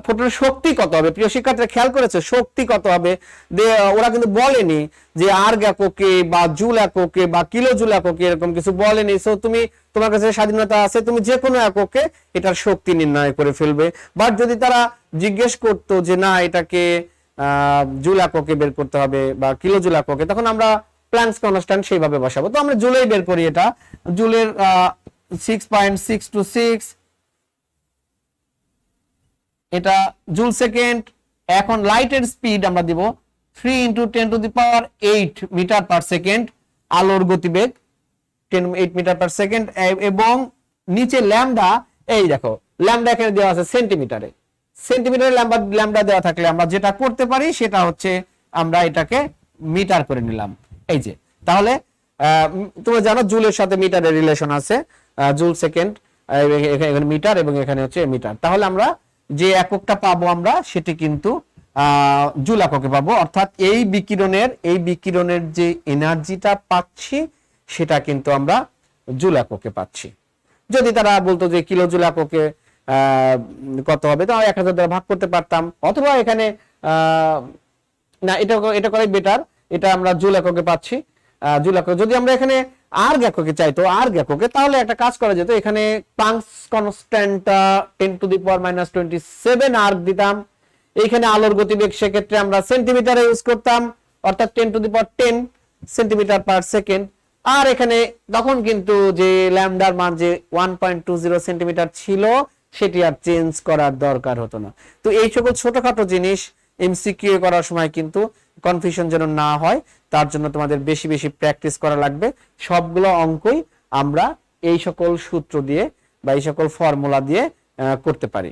ফোটনের শক্তি কত হবে। প্রিয় শিক্ষার্থীরা খেয়াল করেছে শক্তি কত হবে, ওরা কিন্তু বলেনি যে আর্গ এককে বা জুল এককে বা কিলোজুল এককে, এরকম কিছু বলেনি। সো তুমি, তোমার কাছে স্বাধীনতা আছে, তুমি যে কোনো এককে এটার শক্তি নির্ণয় করে ফেলবে। বাট যদি তারা জিজ্ঞেস করতো যে না এটাকে জুল এককে বের করতে হবে বা কিলোজুল এককে, তখন আমরা প্ল্যাঙ্কস কনস্ট্যান্ট সেইভাবে বসাবো। তো আমরা জুলেই বের করি। এটা জুলের 6.626, এটা জুল সেকেন্ড। এখন লাইটের স্পিড আমরা দিব 3 × 10⁸ মিটার পার সেকেন্ড, আলোর গতিবেগ 8 মিটার পার সেকেন্ড। এবং নিচে ল্যামডা, এই দেখো ল্যামডা এখানে দেওয়া আছে সেন্টিমিটারে, সেন্টিমিটারে ল্যামডা দেওয়া থাকলে আমরা যেটা করতে পারি সেটা হচ্ছে আমরা এটাকে মিটার করে নিলাম। এই যে, তাহলে তোমরা জানো জুলের সাথে মিটারের রিলেশন আছে, জুল সেকেন্ড, এখানে মিটার এবং এখানে হচ্ছে মিটার। তাহলে আমরা যে এককটা পাবো আমরা সেটি কিন্তু জুল এককে পাবো, অর্থাৎ এই বিকিরণের যে এনার্জিটা পাচ্ছি সেটা কিন্তু আমরা জুল এককে পাচ্ছি। যদি তারা বলতো যে কিলোজুল এককে, কত হবে, তো 1000 দ্বারা ভাগ করতে পারতাম, অথবা এখানে না এটা করাই বেটার, এটা আমরা জুল এককে পাচ্ছি। জুল একক যদি আমরা এখানে আর্গ এককে চাইতো, আর্গ এককে, তাহলে একটা কাজ করা যেত, এখানে প্লাঙ্কস কনস্ট্যান্টটা 10⁻27 আর্গ দিতাম। এইখানে আলোর গতিবেগ সেক্ষেত্রে আমরা সেন্টিমিটারে ইউজ করতাম, অর্থাৎ 10⁻10 সেন্টিমিটার পার সেকেন্ড। আর এখানে তখন কিন্তু যে ল্যামডার মান যে 1.20 সেন্টিমিটার ছিল সেটি আর চেঞ্জ করার দরকার হতো না। তো এই সকল ছোটখাটো জিনিস এমসিকিউ করার সময় কিন্তু কনফিউশন যেন না হয়, তার জন্য তোমাদের বেশি বেশি প্র্যাকটিস করা লাগবে। সবগুলো অঙ্কই আমরা এই সকল সূত্র দিয়ে বা এই সকল ফর্মুলা দিয়ে করতে পারি।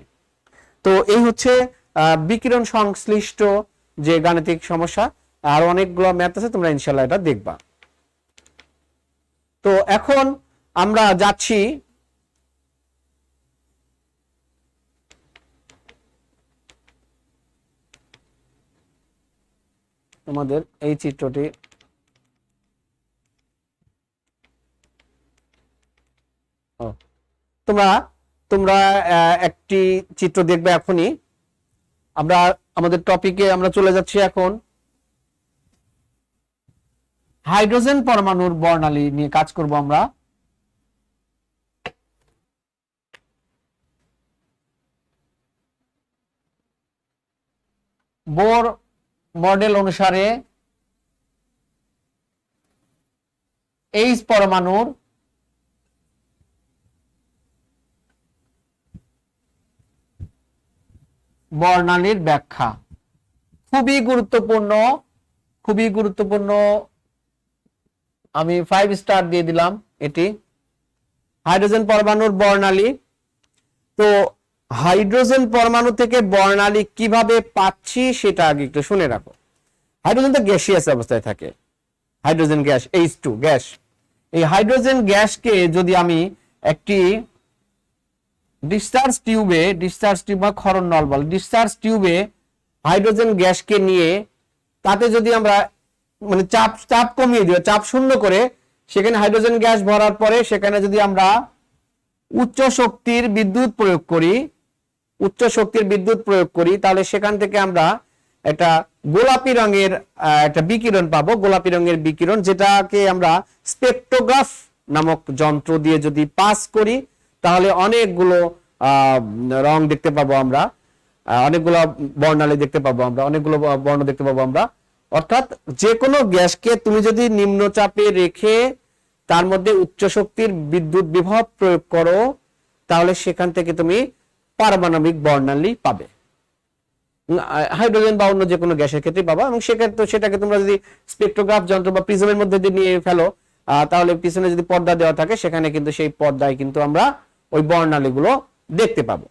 তো এই হচ্ছে বিকিরণ সংশ্লিষ্ট যে গাণিতিক সমস্যা। আর অনেকগুলো ম্যাথ আছে, তোমরা ইনশাআল্লাহ এটা দেখবা। তো এখন আমরা যাচ্ছি তোমাদের এই চিত্রটি তোমরা তোমরা একটি চিত্র দেখবে এখনই। আমরা আমাদের টপিকে আমরা চলে যাচ্ছি এখন। হাইড্রোজেন পরমাণুর বর্ণালী নিয়ে কাজ করব আমরা। বোর মডেল অনুসারে এইচ পরমাণুর বর্ণালীর ব্যাখ্যা খুবই গুরুত্বপূর্ণ, খুবই গুরুত্বপূর্ণ। আমি 5 স্টার দিয়ে দিলাম এটি। হাইড্রোজেন পরমাণুর বর্ণালী। তো হাইড্রোজেন পরমাণু থেকে বর্ণালী কিভাবে পাচ্ছি সেটা আগে একটু শুনে রাখো। হাইড্রোজেন তো গ্যাসিয়াস অবস্থায় থাকে, হাইড্রোজেন গ্যাস H2 গ্যাস। এই হাইড্রোজেন গ্যাসকে যদি আমি একটি ডিসচার্জ টিউব বা ক্ষরণ নল বল, ডিসচার্জ টিউবে হাইড্রোজেন গ্যাসকে নিয়ে তাতে যদি আমরা মানে চাপ কমিয়ে দিই, চাপ শূন্য করে সেখানে হাইড্রোজেন গ্যাস ভরার পরে সেখানে যদি আমরা উচ্চ শক্তির বিদ্যুৎ প্রয়োগ করি তাহলে সেখান থেকে আমরা একটা গোলাপি রঙের একটা বিকিরণ পাবো, গোলাপি রঙের বিকিরণ, যেটাকে আমরা স্পেকট্রোগ্রাফ নামক যন্ত্র দিয়ে যদি পাস করি তাহলে অনেকগুলো রং দেখতে পাবো আমরা, অনেকগুলো বর্ণালী দেখতে পাবো আমরা, অনেকগুলো বর্ণ দেখতে পাবো আমরা। অর্থাৎ যে কোনো গ্যাসকে তুমি যদি নিম্নচাপে রেখে তার মধ্যে উচ্চ শক্তির বিদ্যুৎ বিভব প্রয়োগ করো তাহলে সেখান থেকে তুমি পারমাণবিক বর্ণালী পাবে, হাইড্রোজেন বা অন্য যে কোনো গ্যাসের ক্ষেত্রে পাবা। এবং সেক্ষেত্রে সেটাকে তোমরা যদি স্পেকট্রোগ্রাফ যন্ত্র বা প্রিজমের মধ্যে দিয়ে নিয়ে ফেলো তাহলে পিছনে যদি পর্দা দেওয়া থাকে সেখানে কিন্তু সেই পর্দায় কিন্তু আমরা ওই বর্ণালীগুলো দেখতে পাবো।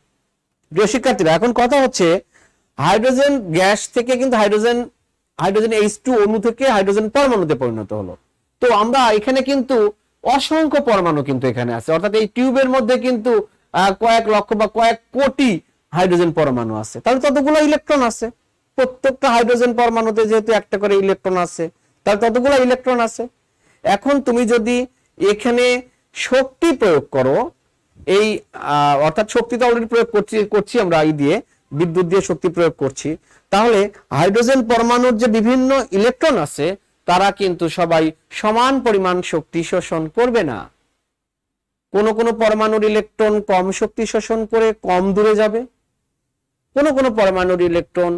প্রিয় শিক্ষার্থীরা, এখন কথা হচ্ছে হাইড্রোজেন গ্যাস থেকে কিন্তু হাইড্রোজেন H2 অণু থেকে হাইড্রোজেন পরমাণুতে পরিণত হলো। তো আমরা এখানে কিন্তু অসংখ্য পরমাণু কিন্তু এখানে আছে, অর্থাৎ এই টিউবের মধ্যে কিন্তু কয়েক লক্ষ বা কয়েক কোটি হাইড্রোজেন পরমাণু আছে। তাহলে ততগুলো ইলেকট্রন আছে, প্রত্যেকটা হাইড্রোজেন পরমাণুতে যেহেতু একটা করে ইলেকট্রন আছে তাহলে ততগুলো ইলেকট্রন আছে। এখন তুমি যদি এখানে শক্তি প্রয়োগ করো, এই অর্থাৎ শক্তি তো অলরেডি প্রয়োগ করছি আমরা এই দিয়ে বিদ্যুৎ দিয়ে শক্তি প্রয়োগ করছি, তাহলে হাইড্রোজেন পরমাণুর যে বিভিন্ন ইলেকট্রন আছে তারা কিন্তু সবাই সমান পরিমাণ শক্তি শোষণ করবে না। কোন কোন পরমাণুর ইলেকট্রন কম শক্তি শোষণ করে কম দূরে যাবে, কোন কোন পরমাণুর ইলেকট্রন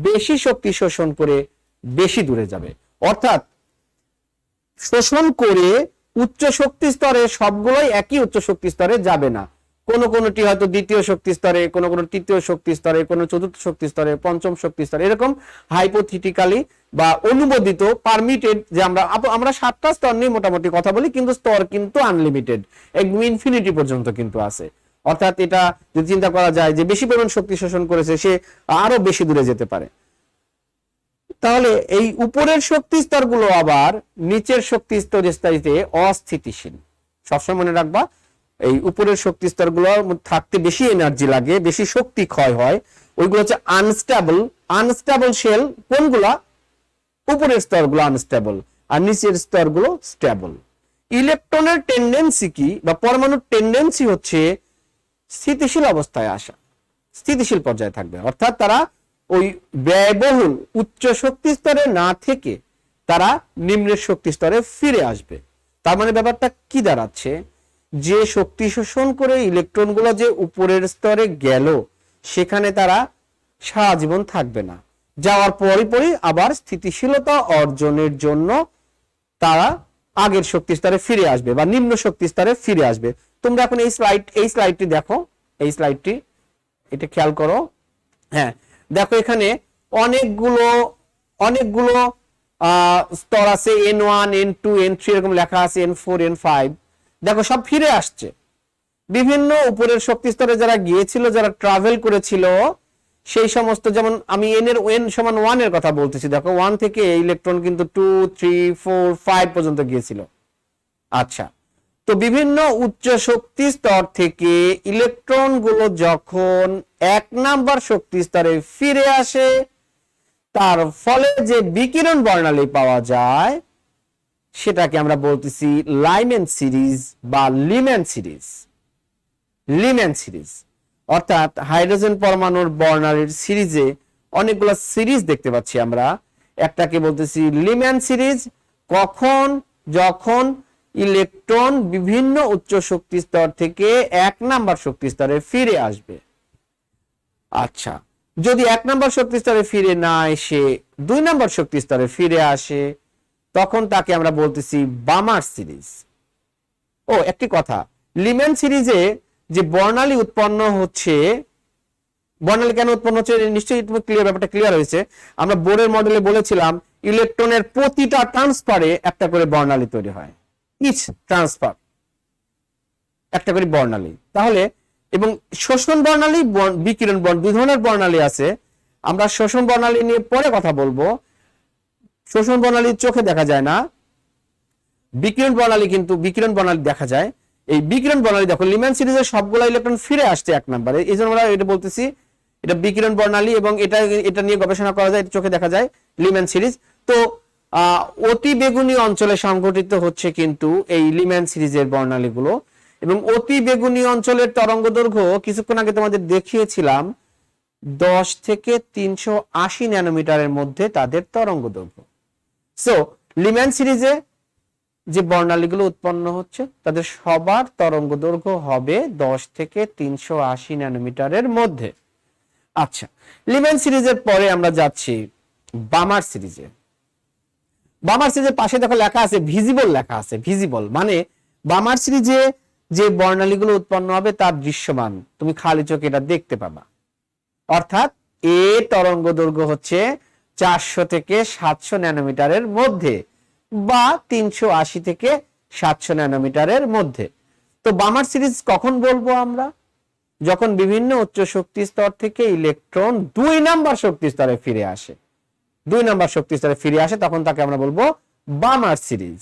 বেশি শক্তি শোষণ করে বেশি দূরে যাবে। অর্থাৎ শোষণ করে উচ্চ শক্তি স্তরে সবগুলোই একই উচ্চ শক্তি স্তরে যাবে না, কোন কোনটি হয়তো দ্বিতীয় শক্তি স্তরে, কোন কোন তৃতীয় শক্তি স্তরে, কোন চতুর্থ শক্তি স্তরে, পঞ্চম শক্তি স্তরে, এরকম হাইপোথেটিক্যালি বা অনুমোদিত পারমিটেড, যে আমরা 7টা স্তর নিয়ে মোটামুটি কথা বলি, কিন্তু স্তর কিন্তু আনলিমিটেড, একদম ইনফিনিটি পর্যন্ত কিন্তু আছে। অর্থাৎ এটা যদি চিন্তা করা যায় যে বেশি পরিমাণ শক্তি শোষণ করেছে সে আরো বেশি দূরে যেতে পারে। তাহলে এই উপরের শক্তি স্তরগুলো আবার নিচের শক্তি স্তরের চাইতে অস্থিতিশীল। সবসময় মনে রাখবা, এই উপরের শক্তি স্তরগুলো থাকতে বেশি এনার্জি লাগে, বেশি শক্তি ক্ষয় হয়, ওইগুলো হচ্ছে আনস্টেবল শেল। কোনগুলা? উপরের স্তরগুলো আনস্টেবল আর নিচের স্তরগুলো স্টেবল। ইলেকট্রনের টেন্ডেন্সি কি বা পরমাণুর টেন্ডেন্সি হচ্ছে স্থিতিশীল অবস্থায় আসা, স্থিতিশীল পর্যায়ে থাকবে, অর্থাৎ তারা ওই ব্যয়বহুল উচ্চ শক্তি স্তরে না থেকে তারা নিম্নের শক্তি স্তরে ফিরে আসবে। তার মানে ব্যাপারটা কি দাঁড়াচ্ছে, যে শক্তি শোষণ করে ইলেকট্রনগুলো যে উপরের স্তরে গেল সেখানে তারা সারা জীবন থাকবে না, যাওয়ার পরই আবার স্থিতিশীলতা অর্জনের জন্য তারা আগের শক্তি স্তরে ফিরে আসবে বা নিম্ন শক্তি স্তরে ফিরে আসবে। তোমরা এখন এই স্লাইডটি দেখো, এই স্লাইডটি এটা খেয়াল করো। হ্যাঁ, দেখো এখানে অনেকগুলো স্তর আছে, N1 N2 N3 এরকম লেখা আছে, N4 N5। দেখো সব ফিরে আসছে। বিভিন্ন উপরের শক্তি স্তরে যারা গিয়েছিল, যারা ট্রাভেল করেছিল, সেই সমস্ত, যেমন আমি n সমান 1 এর কথা বলতেছি, দেখো 1 থেকে ইলেকট্রন কিন্তু 2 3 4 5 পর্যন্ত গিয়েছিল। আচ্ছা, তো বিভিন্ন উচ্চ শক্তি স্তর থেকে ইলেকট্রন গুলো যখন 1 নাম্বার শক্তি স্তরে ফিরে আসে, তার ফলে যে বিকিরণ বর্ণালী পাওয়া যায় সেটাকে আমরা বলতেছি লাইম্যান সিরিজ বা লিম্যান সিরিজ। লিম্যান সিরিজ অর্থাৎ হাইড্রোজেন পরমাণুর বর্ণালীর সিরিজে অনেকগুলো সিরিজ দেখতে পাচ্ছি আমরা। একটাকে বলতেছি লিম্যান সিরিজ, যখন ইলেকট্রন বিভিন্ন উচ্চ শক্তি স্তর থেকে 1 নাম্বার শক্তি স্তরে ফিরে আসবে। আচ্ছা, যদি 1 নাম্বার শক্তি স্তরে ফিরে না এসে 2 নাম্বার শক্তি স্তরে ফিরে আসে, তখন তাকে আমরা বলতেছি বামার সিরিজ। ও একটি কথা, লিম্যান সিরিজে যে বর্ণালী উৎপন্ন হচ্ছে, বর্ণালী কেন উৎপন্ন হচ্ছে নিশ্চয়ই ব্যাপারটা ক্লিয়ার হয়েছে। আমরা বোরের মডেলে বলেছিলাম ইলেকট্রনের প্রতিটা ট্রান্সফারে একটা করে বর্ণালী তৈরি হয়, ইচ ট্রান্সফার একটা করে বর্ণালী। তাহলে এবং শোষণ বর্ণালী, বিকিরণ বর্ণালী, দুই ধরনের বর্ণালী আছে। আমরা শোষণ বর্ণালী নিয়ে পরে কথা বলবো। শোষণ বর্ণালী চোখে দেখা যায় না, বিকিরণ বর্ণালী দেখা যায়। এই বিকিরণ বর্ণালী দেখো লিম্যান সিরিজের সবগুলো ইলেকট্রন ফিরে আসছে 1 নম্বরে, এই জন্য আমরা এটা বলতেছি এটা বিকিরণ বর্ণালী, এবং এটা নিয়ে গবেষণা করা যায়, এটা চোখে দেখা যায় লিম্যান সিরিজ। তো অতি বেগুনি অঞ্চলে সংঘটিত হচ্ছে কিন্তু এই লিম্যান সিরিজের বর্ণালীগুলো, এবং অতি বেগুনি অঞ্চলের তরঙ্গ দৈর্ঘ্য কিছুক্ষণ আগে তোমাদের দেখিয়েছিলাম 10 থেকে 380 ন্যানোমিটারের মধ্যে তাদের তরঙ্গ দৈর্ঘ্য। সো লিম্যান সিরিজে যে বর্ণালীগুলো উৎপন্ন হচ্ছে তাদের সবার তরঙ্গ দৈর্ঘ্য হবে 10 থেকে 380 ন্যানোমিটারের মধ্যে। আচ্ছা, লিম্যান সিরিজের পরে আমরা যাচ্ছি বামার সিরিজে। বামার সিরিজের পাশে দেখো লেখা আছে ভিজিবল, লেখা আছে ভিজিবল, মানে বামার সিরিজে যে বর্ণালীগুলো উৎপন্ন হবে তার দৃশ্যমান, তুমি খালি চোখে এটা দেখতে পাবা। অর্থাৎ এ তরঙ্গ দৈর্ঘ্য হচ্ছে 400 থেকে 700 ন্যানোমিটারের মধ্যে বা 380 থেকে 700 ন্যানোমিটারের মধ্যে। তো বামার সিরিজ কখন বলবো আমরা? যখন বিভিন্ন উচ্চ শক্তি স্তর থেকে ইলেকট্রন 2 নাম্বার শক্তি স্তরে ফিরে আসে, 2 নাম্বার শক্তি স্তরে ফিরে আসে, তখন তাকে আমরা বলবো বামার সিরিজ।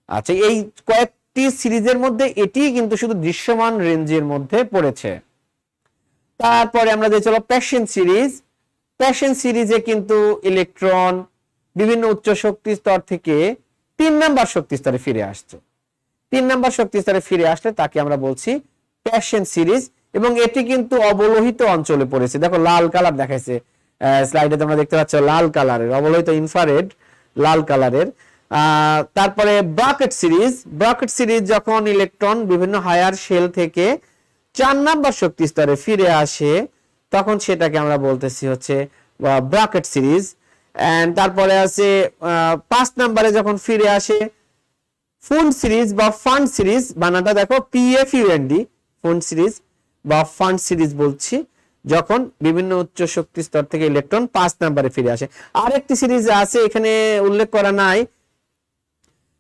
আচ্ছা, এই কয়েকটি সিরিজের মধ্যে এটি কিন্তু শুধু দৃশ্যমান রেঞ্জের মধ্যে পড়েছে। তারপরে আমরা যে চলো প্যাশন সিরিজ। প্যাশন সিরিজে কিন্তু ইলেকট্রন বিভিন্ন উচ্চ শক্তি স্তর থেকে 3 নাম্বার শক্তি স্তরে ফিরে আসছে। 3 নাম্বার শক্তি স্তরে ফিরে আসলে তাকে আমরা বলছি প্যাশন সিরিজ, এবং এটি কিন্তু অবলোহিত অঞ্চলে পড়েছে। দেখো লাল কালার দেখাইছে স্লাইডে, তোমরা দেখতে পাচ্ছ লাল কালারের, অবলোহিত ইনফ্রারেড লাল কালারের। তারপরে ব্রাকেট সিরিজ। ব্রাকেট সিরিজ যখন ইলেকট্রন বিভিন্ন হায়ার শেল থেকে 4 নাম্বার শক্তি স্তরে ফিরে আসে, তখন সেটাকে আমরা বলতেছি হচ্ছে ব্রাকেট সিরিজ। এন্ড তারপরে আছে 5 নম্বরে যখন ফিরে আসে ফুন্ড সিরিজ বা ফান্ড সিরিজ, বানানটা দেখো PFUND, ফুন্ড সিরিজ বা ফান্ড সিরিজ বলছি, যখন বিভিন্ন উচ্চ শক্তি স্তর থেকে ইলেকট্রন 5 নম্বরে ফিরে আসে। আরেকটি সিরিজ আছে এখানে উল্লেখ করা নাই,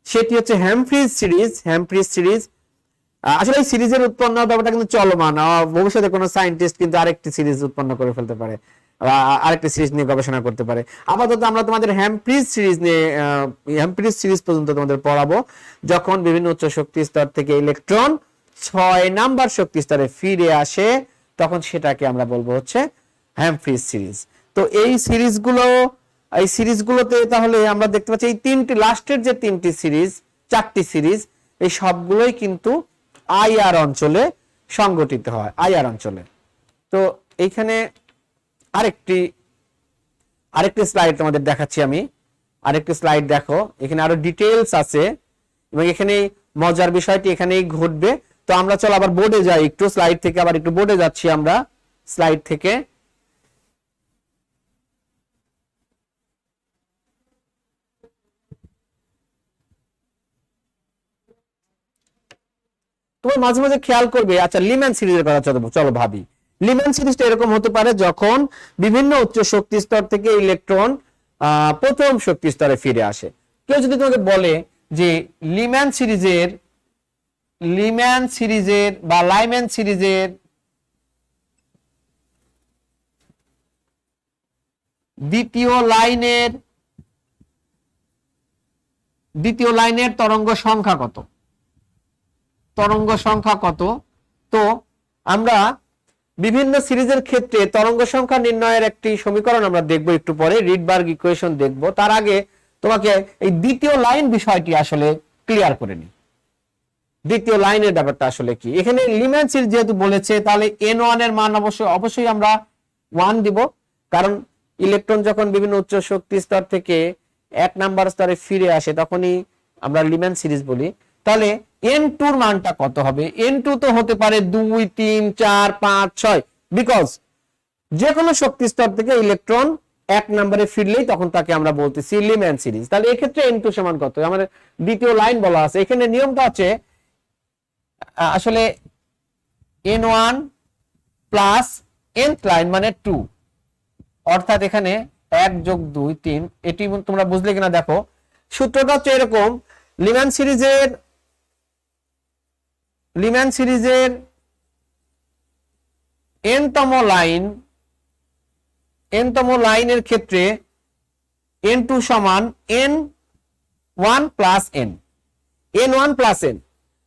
সেটি হচ্ছে হ্যামফ্রিজ সিরিজ। হ্যামফ্রিজ সিরিজ আসলে এই সিরিজের উৎপন্ন ব্যাপারটা কিন্তু চলমান, ভবিষ্যতে কোনো সায়েন্টিস্ট কিন্তু আরেকটি সিরিজ উৎপন্ন করে ফেলতে পারে, আরেকটি সিরিজ নিয়ে গবেষণা করতে পারে। আপাতত আমরা তোমাদের হ্যামফ্রিজ সিরিজ নিয়ে হ্যামফ্রিজ সিরিজ পর্যন্ত তোমাদের পড়াবো, যখন বিভিন্ন উচ্চ শক্তি স্তর থেকে ইলেকট্রন 6 নাম্বার শক্তি স্তরে ফিরে আসে, তখন সেটাকে আমরা বলবো হচ্ছে হ্যামফ্রিজ সিরিজ। তো এই সিরিজগুলোতে তাহলে আমরা দেখতে পাচ্ছি এই তিনটি লাস্টের যে তিনটি সিরিজ, 4টি সিরিজ, এই সবগুলোই কিন্তু IR অঞ্চলে সংগঠিত হয় আইআর অঞ্চলে। তো এইখানে আরেকটি স্লাইড তোমাদের দেখাচ্ছি আমি। আরেকটি স্লাইড দেখো, এখানে আরো ডিটেইলস আছে এবং এখানে মজার বিষয়টি এখানেই ঘটবে। তো আমরা চলো আবার বোর্ডে যাই, একটু স্লাইড থেকে আবার একটু বোর্ডে যাচ্ছি আমরা। স্লাইড থেকে তোমার মাঝে মাঝে খেয়াল করবে, আচ্ছা লিম্যান সিরিজের কথা চলো ভাবি। লিম্যান সিরিজটা এরকম হতে পারে যখন বিভিন্ন উচ্চ শক্তি স্তর থেকে ইলেকট্রন প্রথম শক্তি স্তরে ফিরে আসে। কেউ যদি তোমাকে বলে যে লিম্যান সিরিজের বা লাইম্যান সিরিজের দ্বিতীয় লাইনের তরঙ্গ সংখ্যা কত, তো আমরা বিভিন্ন সিরিজের ক্ষেত্রে তরঙ্গ সংখ্যা নির্ণয়ের একটি সমীকরণ আমরা দেখব একটু পরে, রিডবার্গ ইকুয়েশন দেখব। তার আগে তোমাকে এই দ্বিতীয় লাইন বিষয়টি আসলে ক্লিয়ার করে নি। দ্বিতীয় লাইনের ব্যাপারটা আসলে কি, এখানে লিম্যান সিরিজ যেহেতু বলেছে তাহলে n1 এর মান অবশ্যই আমরা 1 দিব, কারণ ইলেকট্রন যখন বিভিন্ন উচ্চ শক্তি স্তর থেকে 1 নাম্বার স্তরে ফিরে আসে তখনই আমরা লিম্যান সিরিজ বলি। তাহলে n2 এর মানটা কত হবে? n2 তো হতে পারে 2 3 4 5 6, বিকজ যে কোনো শক্তি স্তর থেকে ইলেকট্রন 1 নম্বরে ফিরলেই তখন তাকে আমরা বলতেছি লিম্যান সিরিজ। তাহলে এই ক্ষেত্রে n2 সমান কত? আমাদের দ্বিতীয় লাইন বলা আছে, এখানে নিয়মটা আছে আসলে n1 প্লাস nth লাইন মানে 2, অর্থাৎ এখানে 1 যোগ 2 3। এটি তোমরা বুঝলে কিনা দেখো, সূত্রটা হচ্ছে এরকম, লিম্যান সিরিজের nতম লাইনের ক্ষেত্রে n2 সমান n1 plus n, n1 plus n।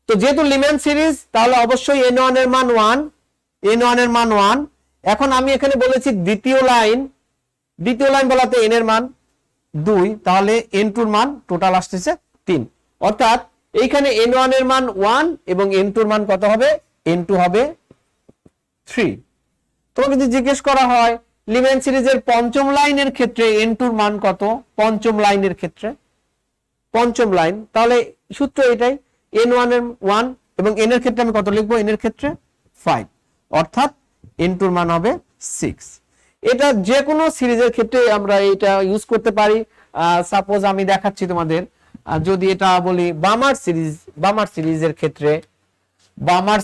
তো যেহেতু লিম্যান সিরিজ তাহলে অবশ্যই n1 এর মান 1। এখন আমি এখানে বলেছি দ্বিতীয় লাইন বলাতে n এর মান 2, তাহলে n2 এর মান টোটাল আসতেছে 3, অর্থাৎ এইখানে n1 এর মান 1 এবং n2 এর মান কত হবে? n2 হবে 3। তোমাকে যদি জিজ্ঞেস করা হয় লিম্যান সিরিজের পঞ্চম লাইনের ক্ষেত্রে n2 এর মান কত, পঞ্চম লাইনের ক্ষেত্রে পঞ্চম লাইন, তাহলে সূত্র এটাই, n1 এর 1 এবং n এর ক্ষেত্রে আমি কত লিখবো? n এর ক্ষেত্রে 5, অর্থাৎ n2 এর মান হবে 6। এটা যে কোনো সিরিজের ক্ষেত্রে আমরা এটা ইউজ করতে পারি। সাপোজ আমি দেখাচ্ছি তোমাদের, যদি এটা বলি বামার সিরিজের ক্ষেত্রে, বামার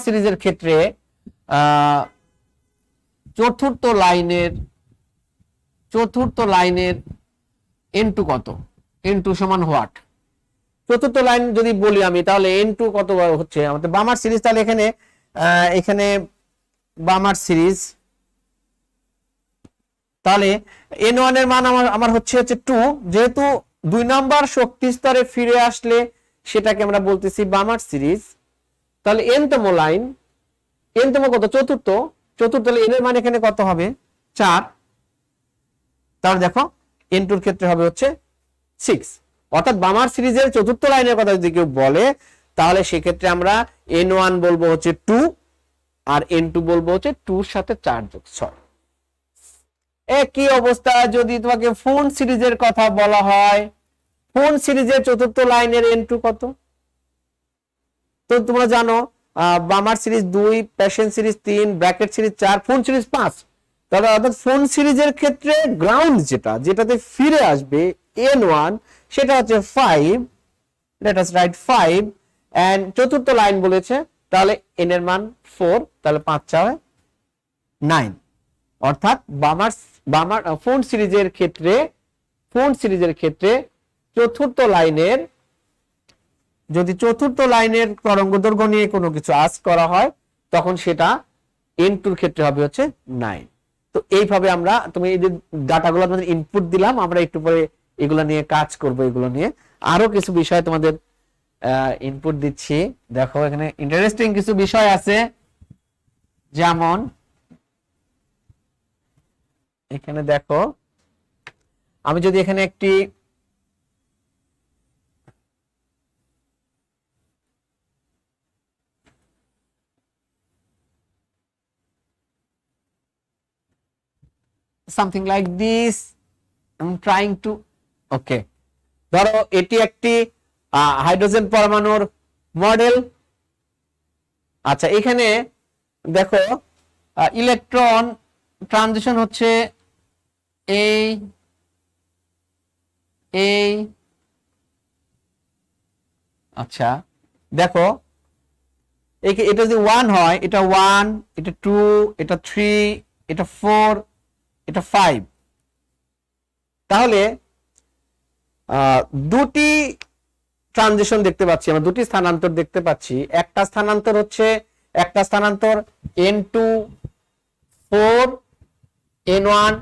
সিরিজের ক্ষেত্রে চতুর্থ লাইনের n2 কত? n2 সমান হোয়াট? চতুর্থ লাইন যদি বলি আমি, তাহলে n2 কত হচ্ছে আমাদের বামার সিরিজ। তাহলে এখানে বামার সিরিজ, তাহলে n1 এর মান আমার হচ্ছে 2, যেহেতু 2 নাম্বার শক্তি স্তরে ফিরে আসলে সেটাকে আমরা বলতেছি বামার সিরিজ। তাহলে nতম লাইন, nতম কত? চতুর্থ, তাহলে n এর মান এখানে কত হবে? 4। তাহলে দেখো n2 এর ক্ষেত্রে হবে হচ্ছে 6, অর্থাৎ বামার সিরিজের চতুর্থ লাইনের কথা যদি কেউ বলে তাহলে সেক্ষেত্রে আমরা n1 বলবো হচ্ছে 2 আর n2 বলবো হচ্ছে 2 এর সাথে 4 যোগ 6। একই অবস্থা যদি তোমাকে ফোন সিরিজের কথা বলা হয়, ফোন সিরিজের চতুর্থ লাইনের n2 কত? তো তোমরা জানো Balmer series 2, Paschen series 3, Brackett series 4, Pfund series 5। তাহলে অর্থাৎ ফোন সিরিজের ক্ষেত্রে গ্রাউন্ড যেটাতে ফিরে আসবে n1 সেটা হচ্ছে 5, লেট আস রাইট 5, এন্ড চতুর্থ লাইন বলেছে তাহলে n এর মান 4, তাহলে 5 4 9, অর্থাৎ বামার ফোন সিরিজের ক্ষেত্রে চতুর্থ লাইনের, যদি চতুর্থ লাইনের তরঙ্গ দৈর্ঘ্য নিয়ে কোনো কিছু আস করা হয় তখন সেটা n2 এর ক্ষেত্রে হবে হচ্ছে 9। তো এইভাবে আমরা, তুমি এই যে ডাটাগুলো আমাদের ইনপুট দিলাম, আমরা একটু পরে এগুলো নিয়ে কাজ করব। এগুলো নিয়ে আরো কিছু বিষয় তোমাদের ইনপুট দিচ্ছি। দেখো এখানে ইন্টারেস্টিং কিছু বিষয় আছে, যেমন এখানে দেখো আমি যদি এখানে একটি something like this, I'm trying to, okay, ধরো এটি একটি হাইড্রোজেন পরমাণুর মডেল। আচ্ছা, এখানে দেখো ইলেকট্রন ট্রানজিশন হচ্ছে এই এই আচ্ছা দেখো এটা যদি 1 হয়, এটা 1, এটা 2, এটা 3, এটা 4, এটা 5, তাহলে দুটি ট্রানজিশন দেখতে পাচ্ছি, আমরা দুটি স্থানান্তর দেখতে পাচ্ছি। একটা স্থানান্তর হচ্ছে n2 4 n1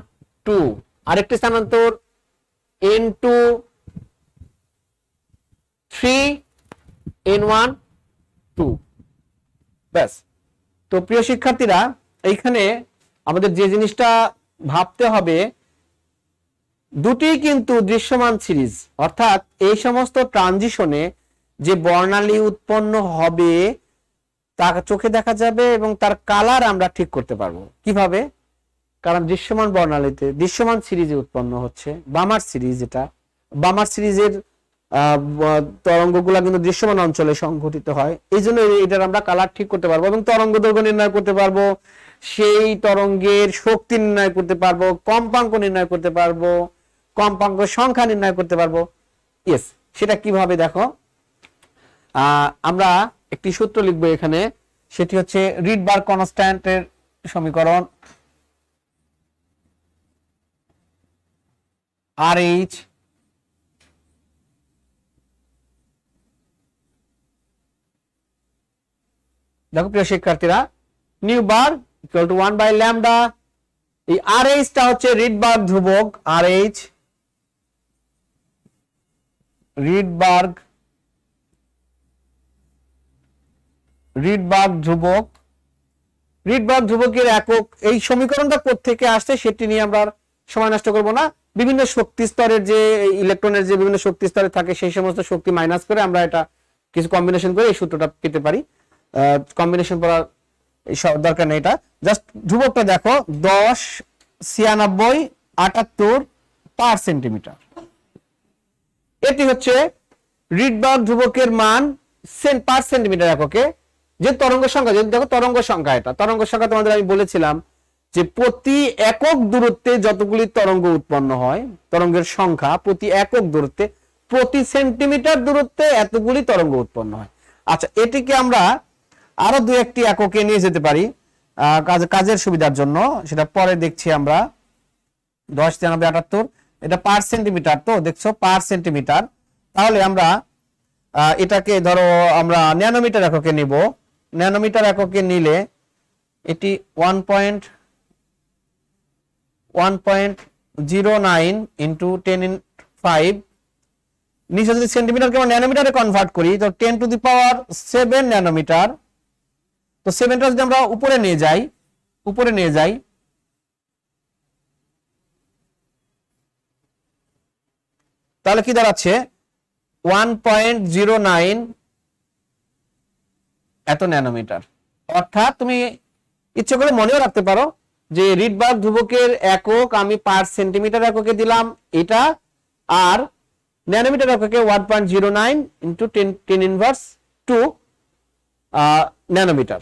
2, আরেকটি স্থানান্তর n2 3 n1 2। ব্যাস। তো প্রিয় শিক্ষার্থীরা, এইখানে আমাদের যে জিনিসটা ভাবতে হবে, দুটি কিন্তু দৃশ্যমান সিরিজ, অর্থাৎ এই সমস্ত ট্রানজিশনে যে বর্ণালী উৎপন্ন হবে তা চোখে দেখা যাবে এবং তার কালার আমরা ঠিক করতে পারবো। কিভাবে? কারণ দৃশ্যমান বর্ণালীতে দৃশ্যমান সিরিজে উৎপন্ন হচ্ছে বামার সিরিজ, এটা বামার সিরিজের তরঙ্গগুলা কিন্তু দৃশ্যমান অঞ্চলে সংঘটিত হয়, এই জন্য এটার আমরা কালার ঠিক করতে পারবো এবং তরঙ্গ দৈর্ঘ্য নির্ণয় করতে পারবো, সেই তরঙ্গের শক্তি নির্ণয় করতে পারবো, কম্পাঙ্ক নির্ণয় করতে পারবো, কম্পাঙ্ক সংখ্যা নির্ণয় করতে পারবো। ইয়েস, সেটা কিভাবে দেখো, আমরা একটি সূত্র লিখবো এখানে, সেটি হচ্ছে রিডবার্গ কনস্ট্যান্টের সমীকরণ RH দেখো প্রিয় শিক্ষার্থীরা, nu bar equal to 1 by lambda. এই RH টা হচ্ছে রিডবার্গ ধ্রুবক, RH রিডবার্গ ধ্রুবক, রিডবার্গ ধ্রুবকের একক। এই সমীকরণটা কোত্থেকে আসছে সেটি নিয়ে আমরা সময় নষ্ট করব না। বিভিন্ন শক্তি স্তরের যে ইলেকট্রনের যে বিভিন্ন শক্তি স্তরে থাকে সেই সমস্ত শক্তি মাইনাস করে আমরা এটা কিছু কম্বিনেশন করে এই সূত্রটা পেতে পারি। কম্বিনেশন করার দরকার নেই, এটা জাস্ট ধ্রুবকটা দেখো 10 96 78 পার সেন্টিমিটার। এটি হচ্ছে রিডবার্গ ধ্রুবকের মান পার সেন্টিমিটার এককে। যে তরঙ্গ সংখ্যা, যদি দেখো তরঙ্গ সংখ্যা, এটা তরঙ্গ সংখ্যা তোমাদের আমি বলেছিলাম যে প্রতি একক দূরত্বে যতগুলি তরঙ্গ উৎপন্ন হয়, তরঙ্গের সংখ্যা প্রতি একক দূরত্বে, প্রতি সেন্টিমিটার দূরত্বে এতগুলি তরঙ্গ উৎপন্ন হয়। আচ্ছা, এটিকে আমরা আরো দুই একটি এককে নিয়ে যেতে পারি কাজের সুবিধার জন্য, সেটা পরে দেখছি আমরা। 10 93 78 এটা পার সেন্টিমিটার, তো দেখছো পার সেন্টিমিটার। তাহলে আমরা এটাকে ধরো আমরা ন্যানোমিটার এককে নিব। ন্যানোমিটার এককে নিলে এটি 1.09 ইন্টু 10⁵। নিচে যদি সেন্টিমিটারকে আমরা ন্যানোমিটারে কনভার্ট করি তো 10⁷ ন্যানোমিটার। তো 7টা যদি আমরা উপরে নিয়ে যাই তাহলে কি দাঁড়াচ্ছে 1.09 এত ন্যানোমিটার। অর্থাৎ তুমি ইচ্ছে করে মনেও রাখতে পারো যে রিডবার্গ ধ্রুবকের একক আমি পার সেন্টিমিটার এককে দিলাম এটা, আর ন্যানোমিটার এককে 1.09 ইন্টু 10⁻² ন্যানোমিটার।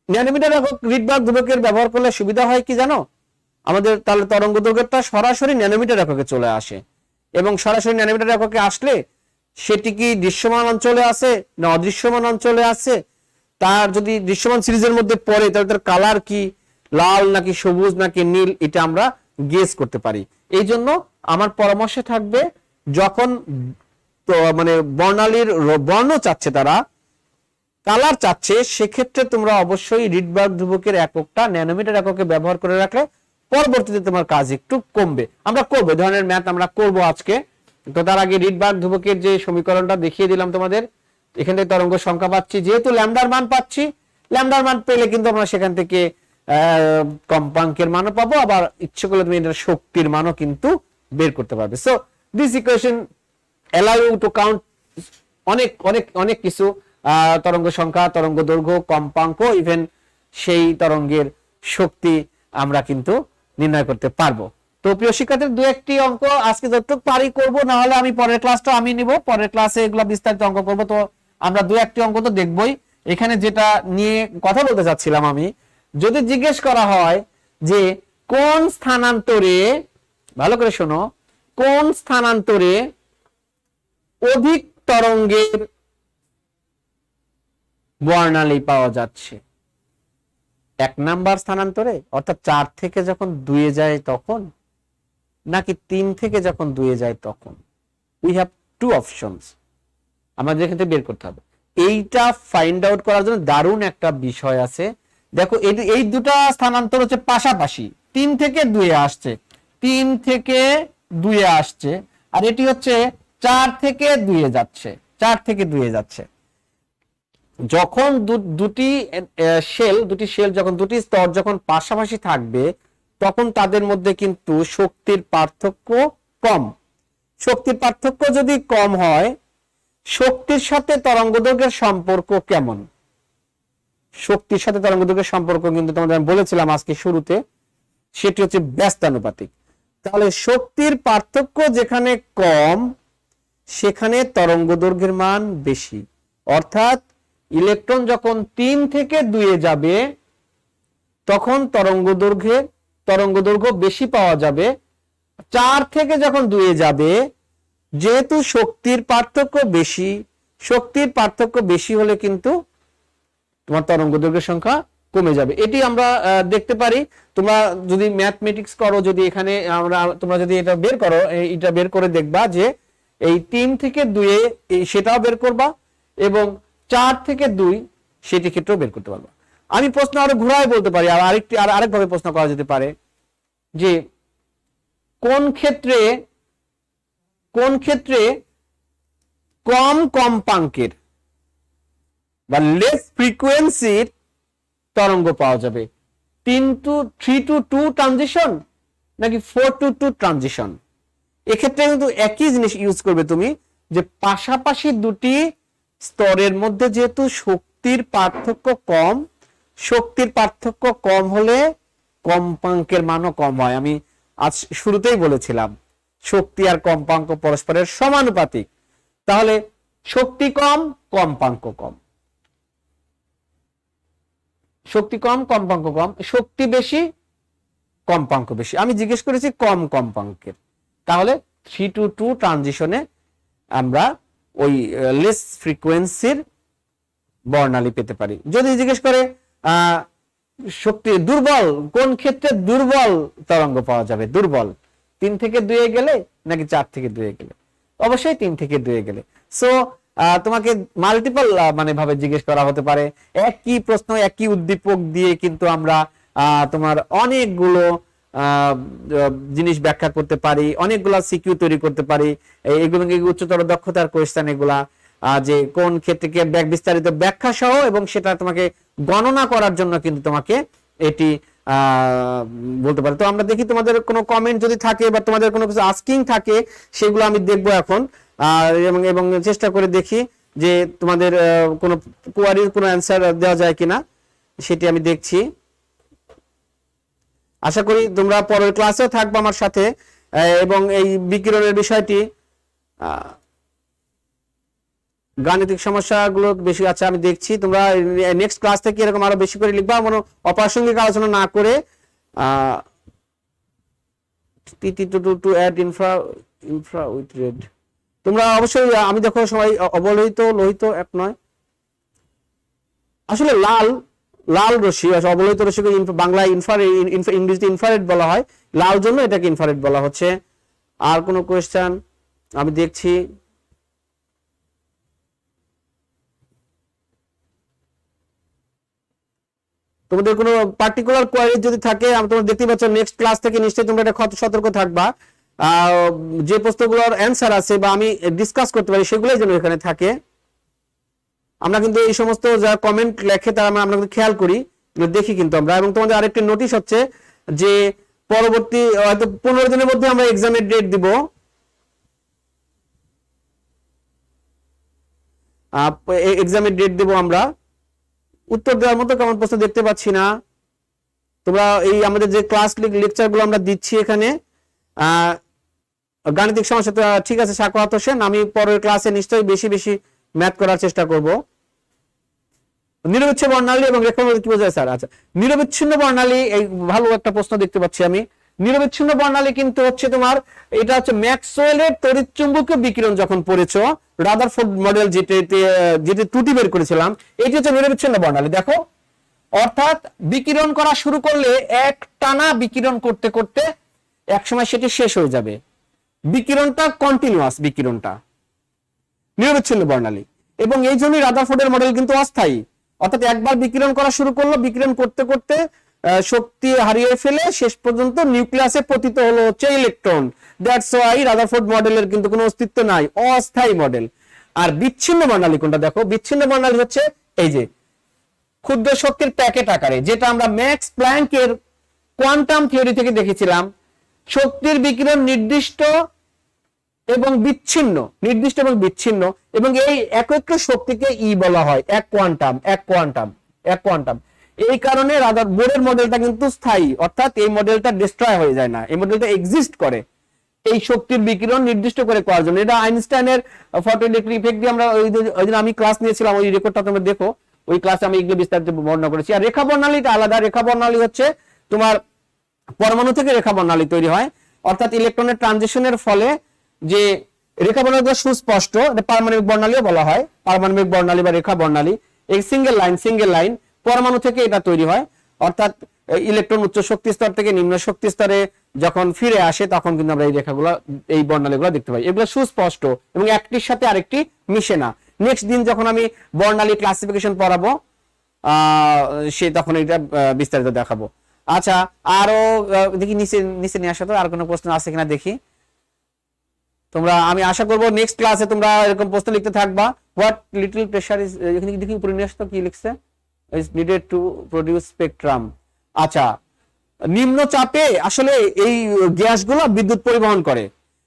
ন্যানোমিটার একক রিডবার্গ ধ্রুবকের ব্যবহার করলে সুবিধা হয় কি জানো, আমাদের তাহলে তরঙ্গ দৈর্ঘ্যটা সরাসরি ন্যানোমিটার এককে চলে আসে, এবং সরাসরি ন্যানোমিটার এককে আসলে সেটি কি দৃশ্যমান অঞ্চলে আছে না অদৃশ্যমান অঞ্চলে আছে, তার যদি দৃশ্যমান সিরিজের মধ্যে পড়ে তাহলে তার কালার কি, লাল নাকি সবুজ নাকি নীল, এটা আমরা গেস করতে পারি। এই জন্য আমার পরামর্শ থাকবে, যখন মানে বর্ণালীর বর্ণ চাচ্ছে, তারা কালার চাচ্ছে, সেক্ষেত্রে তোমরা অবশ্যই রিডবার্গ ধ্রুবকের এককটা ন্যানোমিটার এককে ব্যবহার করে রাখলে পরবর্তীতে তোমার কাজ একটু কমবে। আমরা করবো ধরনের ম্যাথ আমরা করব আজকে। তো তার আগে রিডবার্গ ধ্রুবকের যে সমীকরণটা দেখিয়ে দিলাম তোমাদের, এখান থেকে তরঙ্গ সংখ্যা পাচ্ছি, যেহেতু ল্যামডার মান পাচ্ছি, ল্যামডার মান পেলে কিন্তু আমরা সেখান থেকে কম্পাঙ্কের মানও পাবো, আবার ইচ্ছে করলে তুমি এটার শক্তির মানও কিন্তু বের করতে পারবে। So this equation allow you to count অনেক অনেক অনেক কিছু, তরঙ্গ সংখ্যা, তরঙ্গ দৈর্ঘ্য, কম্পাঙ্ক, ইভেন সেই তরঙ্গের শক্তি আমরা কিন্তু নির্ণয় করতে পারবো। তো প্রিয় শিক্ষার্থীর দু একটি অঙ্ক আজকে যতটুকু পারি করবো, না হলে আমি পরের ক্লাসটা আমি নিব, পরের ক্লাসে এগুলো বিস্তারিত অঙ্ক করবো। তো আমরা দু একটি অঙ্ক তো দেখবই। এখানে যেটা নিয়ে কথা বলতে চাচ্ছিলাম আমি, যদি জিজ্ঞেস করা হয় যে কোন স্থানান্তরে, ভালো করে শোনো, কোন স্থানান্তরে অধিক তরঙ্গের বর্ণালী পাওয়া যাচ্ছে, 1 নাম্বার স্থানান্তরে অর্থাৎ 4 থেকে যখন 2 এ যায় তখন, নাকি 3 থেকে যখন 2 এ যায় তখন? উই হ্যাভ টু অপশনস, আমাদের এখান থেকে বের করতে হবে। এইটা ফাইন্ড আউট করার জন্য দারুণ একটা বিষয় আছে। দেখো এই দুটা স্থানান্তর হচ্ছে পাশাপাশি, 3 থেকে 2 এ আসছে, 3 থেকে 2 এ আসছে, আর এটি হচ্ছে 4 থেকে 2 এ যাচ্ছে, 4 থেকে 2 এ যাচ্ছে। যখন দুটি শেল যখন দুটি স্তর যখন পাশাপাশি থাকবে, তখন তাদের মধ্যে কিন্তু শক্তির পার্থক্য কম। শক্তির পার্থক্য যদি কম হয়, শক্তির সাথে তরঙ্গদৈর্ঘ্যের সম্পর্ক কেমন? শক্তির সাথে তরঙ্গদৈর্ঘ্যের সম্পর্ক কিন্তু তোমাদের আমি বলেছিলাম আজকে শুরুতে, সেটি হচ্ছে ব্যস্তানুপাতিক। তাহলে শক্তির পার্থক্য যেখানে কম, সেখানে তরঙ্গদৈর্ঘ্যের মান বেশি। অর্থাৎ ইলেকট্রন যখন 3 থেকে 2 এ যাবে, তখন তরঙ্গদৈর্ঘ্য বেশি পাওয়া যাবে। 4 থেকে যখন 2 এ যাবে, যেহেতু শক্তির পার্থক্য বেশি হলে কিন্তু তোমার তরঙ্গদৈর্ঘ্যের সংখ্যা কমে যাবে। এটি আমরা দেখতে পারি। তোমরা যদি ম্যাথমেটিক্স করো, যদি এখানে তোমরা যদি এটা বের করো, এটা বের করে দেখবা যে এই 3 থেকে 2 এ সেটাও বের করবা, এবং 4 থেকে 2 সেটি ক্ষেত্রেও বের করতে পারবা। আমি প্রশ্ন আরো ঘুরায় বলতে পারি, আর আরেকভাবে প্রশ্ন করা যেতে পারে যে কোন ক্ষেত্রে কম কম্পাঙ্কের বা লেস ফ্রিকোয়েন্সির তরঙ্গ পাওয়া যাবে, 3 to 2 ট্রানজিশন নাকি 4 to 2 ট্রানজিশন? এক্ষেত্রে কিন্তু একই জিনিস ইউজ করবে তুমি, যে পাশাপাশি দুটি স্তরের মধ্যে যেহেতু শক্তির পার্থক্য কম হলে কম্পাঙ্কের মানও কম হয়। আমি আজ শুরুতেই বলেছিলাম শক্তি আর কম্পাঙ্ক পরস্পরের সমানুপাতিক। তাহলে শক্তি কম, কম্পাঙ্ক কম, শক্তি কম, কম্পাঙ্ক কম, শক্তি বেশি, কম্পাঙ্ক বেশি। আমি জিজ্ঞেস করেছি কম কম্পাঙ্কের, তাহলে 3 to 2 ট্রানজিশনে আমরা ওই লেস ফ্রিকোয়েন্সির বর্ণালী পেতে পারি। যদি জিজ্ঞেস করে শক্তি দুর্বল, কোন ক্ষেত্রে দুর্বল তরঙ্গ পাওয়া যাবে, দুর্বল 3 থেকে 2 এ গেলে নাকি 4 থেকে 2 এ গেলে? অবশ্যই 3 থেকে 2 এ গেলে। সো তোমাকে মাল্টিপল ভাবে জিজ্ঞেস করা হতে পারে। একই প্রশ্ন, একই উদ্দীপক দিয়ে কিন্তু আমরা তোমার অনেকগুলো জিনিস ব্যাখ্যা করতে পারি, অনেকগুলা সিকিউ তৈরি করতে পারি। এগুলো উচ্চতর দক্ষতার কোয়েশ্চেন এগুলা, যে কোন ক্ষেত্রে বিস্তারিত ব্যাখ্যা সহ, এবং সেটা তোমাকে গণনা করার জন্য কিন্তু তোমাকে এটি বলতে পারে। তো আমরা দেখি তোমাদের কোনো কমেন্ট যদি থাকে বা তোমাদের কোনো কিছু আস্কিং থাকে, সেগুলো আমি দেখবো এখন, এবং চেষ্টা করে দেখি যে তোমাদের কোনো কোয়ারির কোনো অ্যান্সার দেওয়া যায় কিনা, সেটি আমি দেখছি। আশা করি তোমরা পরের ক্লাসেও থাকবে আমার সাথে, এবং এই বিকিরণের বিষয়টি, গাণিতিক সমস্যাগুলো বেশি আছে আমি দেখছি। তোমরা নেক্সট ক্লাস থেকে এরকম আরো বেশি করে লিখবা, কোনো অপ্রাসঙ্গিক আলোচনা না করে। To add infra with red, তোমরা অবশ্যই, আমি দেখো সবাই অবলোহিত লোহিত এক নয়, আসলে লাল রশ্মি, অবলোহিত রশ্মিকে বাংলায় ইংরেজিতে ইনফ্রারেড বলা হয়, লাল জন্য এটাকে ইনফ্রারেড বলা হচ্ছে। আর কোনো কোয়েশ্চেন আমি দেখছি? তোমাদের কোনো পার্টিকুলার কোয়ারি যদি থাকে, তোমরা দেখতে পাচ্ছ নেক্সট ক্লাস থেকে নিশ্চয়ই তোমরা এটা সতর্ক থাকবা। যে প্রশ্নগুলোর অ্যান্সার আছে বা আমি ডিসকাস করতে পারি, সেগুলোই যেন এখানে থাকে। আমরা কিন্তু এই সমস্ত যারা কমেন্ট লেখে তারা আমরা কিন্তু খেয়াল করি, দেখি কিন্তু আমরা। এবং তোমাদের আরেকটি নোটিশ হচ্ছে যে পরবর্তী হয়তো 15 দিনের মধ্যে আমরা এক্সামের ডেট দিব। এক্সামের ডেট দেব আমরা। উত্তর দেওয়ার মতো কেমন প্রশ্ন দেখতে পাচ্ছি না। তোমরা এই আমাদের যে ক্লাস লেকচার গুলো আমরা দিচ্ছি এখানে গাণিতিক সমস্যা তো ঠিক আছে সাখাওয়াত হোসেন, আমি পরের ক্লাসে নিশ্চয়ই বেশি বেশি ম্যাথ করার চেষ্টা করব। নিরবিচ্ছিন্ন বর্ণালী এবং রেখাবর্ণ কি বোঝায় স্যার? আচ্ছা, নিরবিচ্ছিন্ন বর্ণালী, এই ভালো একটা প্রশ্ন দেখতে পাচ্ছি আমি। নিরবিচ্ছিন্ন বর্ণালী কিন্তু হচ্ছে তোমার, এটা হচ্ছে ম্যাক্সওয়েলের তড়িৎচুম্বকীয় বিকিরণ যখন পড়েছো, রাদারফোর্ড মডেল যেটি ত্রুটি বের করেছিলাম, এটি হচ্ছে নিরবিচ্ছিন্ন বর্ণালী। দেখো, অর্থাৎ বিকিরণ করা শুরু করলে এক টানা বিকিরণ করতে করতে একসময় সেটি শেষ হয়ে যাবে। বিকিরণটা কন্টিনিউয়াস, বিকিরণটা নিরবিচ্ছিন্ন বর্ণালী। এবং এই জন্যই রাদারফোর্ডের মডেল কিন্তু অস্থায়ী, অর্থাৎ একবার বিকিরণ করা শুরু করলো, বিকিরণ করতে করতে শক্তি হারিয়ে ফেলে শেষ পর্যন্ত নিউক্লিয়াসে পতিত হলো হচ্ছে ইলেকট্রন। দ্যাটস ওয়াই রাদারফোর্ড মডেলের কিন্তু কোনো অস্তিত্ব নাই, অস্থায়ী মডেল। আর বিচ্ছিন্ন বর্ণালী কোনটা? দেখো, বিচ্ছিন্ন বর্ণালী হচ্ছে এই যে ক্ষুদ্র শক্তির প্যাকেট আকারে, যেটা আমরা ম্যাক্স প্ল্যাঙ্কের কোয়ান্টাম থিওরি থেকে দেখেছিলাম। শক্তির বিকিরণ নির্দিষ্ট এবং বিচ্ছিন্ন, নির্দিষ্ট এবং বিচ্ছিন্ন, এবং এই একক শক্তিকে ই বলা হয়, এক কোয়ান্টাম, এক কোয়ান্টাম, এক কোয়ান্টাম। এই কারণে বোরের মডেলটা কিন্তু স্থায়ী, অর্থাৎ এই মডেলটা ডিস্ট্রয় হয়ে যায় না, এই মডেলটা এক্সিস্ট করে এই শক্তির বিকিরণ নির্দিষ্ট করে করার জন্য। এটা আইনস্টাইনের ফটোইলেকট্রিক ইফেক্ট দিয়ে আমরা ওই দিন আমি ক্লাস নিয়েছিলাম, ওই রেকর্ডটা তোমরা দেখো, ওই ক্লাসে আমি এগুলো বিস্তারিত বর্ণনা করেছি। আর রেখা বর্ণালীটা আলাদা। রেখা বর্ণালী হচ্ছে তোমার পরমাণু থেকে রেখা বর্ণালী তৈরি হয়, অর্থাৎ ইলেকট্রনের ট্রানজিশনের ফলে যে রেখা বর্ণালী সুস্পষ্ট, পারমাণবিক বর্ণালীও বলা হয়, পারমাণবিক বর্ণালী বা রেখা বর্ণালী। এই সিঙ্গেল লাইন পরমাণু থেকে এটা তৈরি হয়, অর্থাৎ ইলেকট্রন উচ্চ শক্তি স্তর থেকে নিম্ন শক্তি স্তরে যখন ফিরে আসে তখন কিন্তু আমরা এই রেখাগুলো, এই বর্ণালীগুলো দেখতে পাই। এগুলো সুস্পষ্ট এবং একটির সাথে আরেকটি মিশে না। নেক্সট দিন যখন আমি বর্ণালী ক্লাসিফিকেশন পড়াবো সে তখন এটা বিস্তারিত দেখাবো। আচ্ছা, আরো দেখি নিচে নিচে নিয়ে আসা তো আর কোনো প্রশ্ন আছে কিনা দেখি। তোমরা, আমি আশা করবো নেক্সট ক্লাসে তোমরা এরকম প্রশ্ন লিখতে থাকবা। হোয়াট লিটল প্রেসার ইজ, এখানে দেখি উপরে নিয়ে আসতো কি লিখছে, is needed to produce spectrum. আচ্ছা, নিম্ন চাপে আসলে এই গ্যাসগুলো বিদ্যুৎ পরিবহন করে।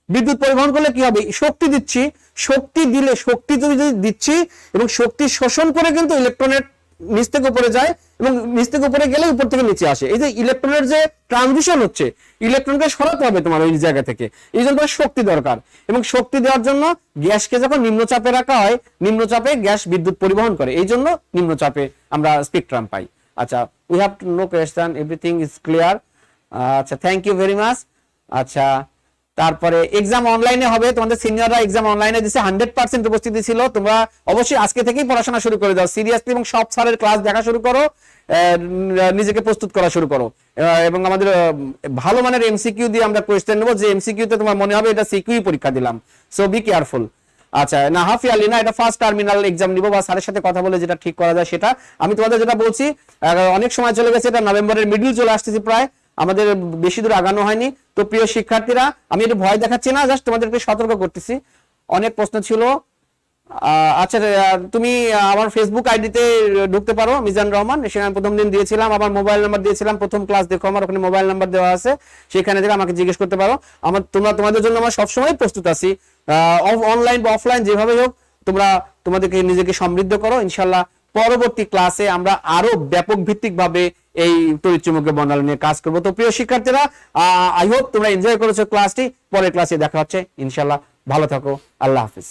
বিদ্যুৎ পরিবহন করলে কি হবে? শক্তি দিচ্ছি, শক্তি দিলে, শক্তি যদি দিচ্ছি এবং শক্তি শোষণ করে কিন্তু ইলেকট্রনের নিচ থেকে উপরে যায় এবং নিচ থেকে উপরে গেলে উপর থেকে নিচে আসে। এই যে ইলেকট্রনের যে ট্রানজিশন হচ্ছে, ইলেকট্রনকে সরাতে হবে তোমার ওই জায়গা থেকে, এই জন্য শক্তি দরকার। এবং শক্তি দেওয়ার জন্য গ্যাসকে যখন নিম্নচাপে রাখা হয়, নিম্নচাপে গ্যাস বিদ্যুৎ পরিবহন করে, এই জন্য নিম্নচাপে আমরা স্পেকট্রাম পাই। আচ্ছা, we have no question, everything is clear. আচ্ছা, থ্যাংক ইউ ভেরি মাচ। আচ্ছা, তারপরে এক্সাম অনলাইনে হবে, তোমাদের সিনিয়ররা এক্সাম অনলাইনে দিচ্ছে, 100% উপস্থিতি ছিল। তোমরা অবশ্যই আজকে থেকেই পড়াশোনা শুরু করে দাও সিরিয়াসলি, এবং সব স্যারের ক্লাস দেখা শুরু করো, নিজেকে প্রস্তুত করা শুরু করো। এবং আমাদের ভালো মানের এমসিকিউ দিয়ে আমরা কোয়েশ্চেন নেবো, যে এমসিকিউতে তোমার মনে হবে এটা সিকিউ পরীক্ষা দিলাম, সো বি কেয়ারফুল। আচ্ছা, না হাফ ইয়ারলি না, এটা ফার্স্ট টার্মিনাল এক্সাম নিবো, বা স্যারের সাথে কথা বলে যেটা ঠিক করা যায় সেটা। আমি তোমাদের যেটা বলছি, অনেক সময় চলে গেছে, এটা নভেম্বরের মিডল চলে আসতেছি প্রায়, আমাদের বেশি দূর আগানো হয়নি। তো প্রিয় শিক্ষার্থীরা, আমি একটু ভয় দেখাচ্ছি না, জাস্ট তোমাদেরকে সতর্ক করতেছি। অনেক প্রশ্ন ছিল। আচ্ছা, তুমি আমার ফেসবুক আইডিতে ঢুকতে পারো, মিজান রহমান, সেখানে প্রথম দিন দিয়েছিলাম, আমার মোবাইল নাম্বার দিয়েছিলাম, প্রথম ক্লাস দেখো, আমার ওখানে মোবাইল নাম্বার দেওয়া আছে, সেখানে থেকে আমাকে জিজ্ঞেস করতে পারো। তোমাদের জন্য আমরা সবসময় প্রস্তুত আছি, অনলাইন বা অফলাইন যেভাবে হোক। তোমরা তোমাদেরকে নিজেকে সমৃদ্ধ করো, ইনশাল্লাহ পরবর্তী ক্লাসে আমরা আরো ব্যাপক ভিত্তিক ভাবে এই তড়িৎচুম্বকীয় বর্ণালী নিয়ে কাজ করবো। তো প্রিয় শিক্ষার্থীরা, আই হোপ তোমরা এনজয় করেছো ক্লাসটি। পরের ক্লাসে দেখা হচ্ছে ইনশাল্লাহ। ভালো থাকো, আল্লাহ হাফিজ।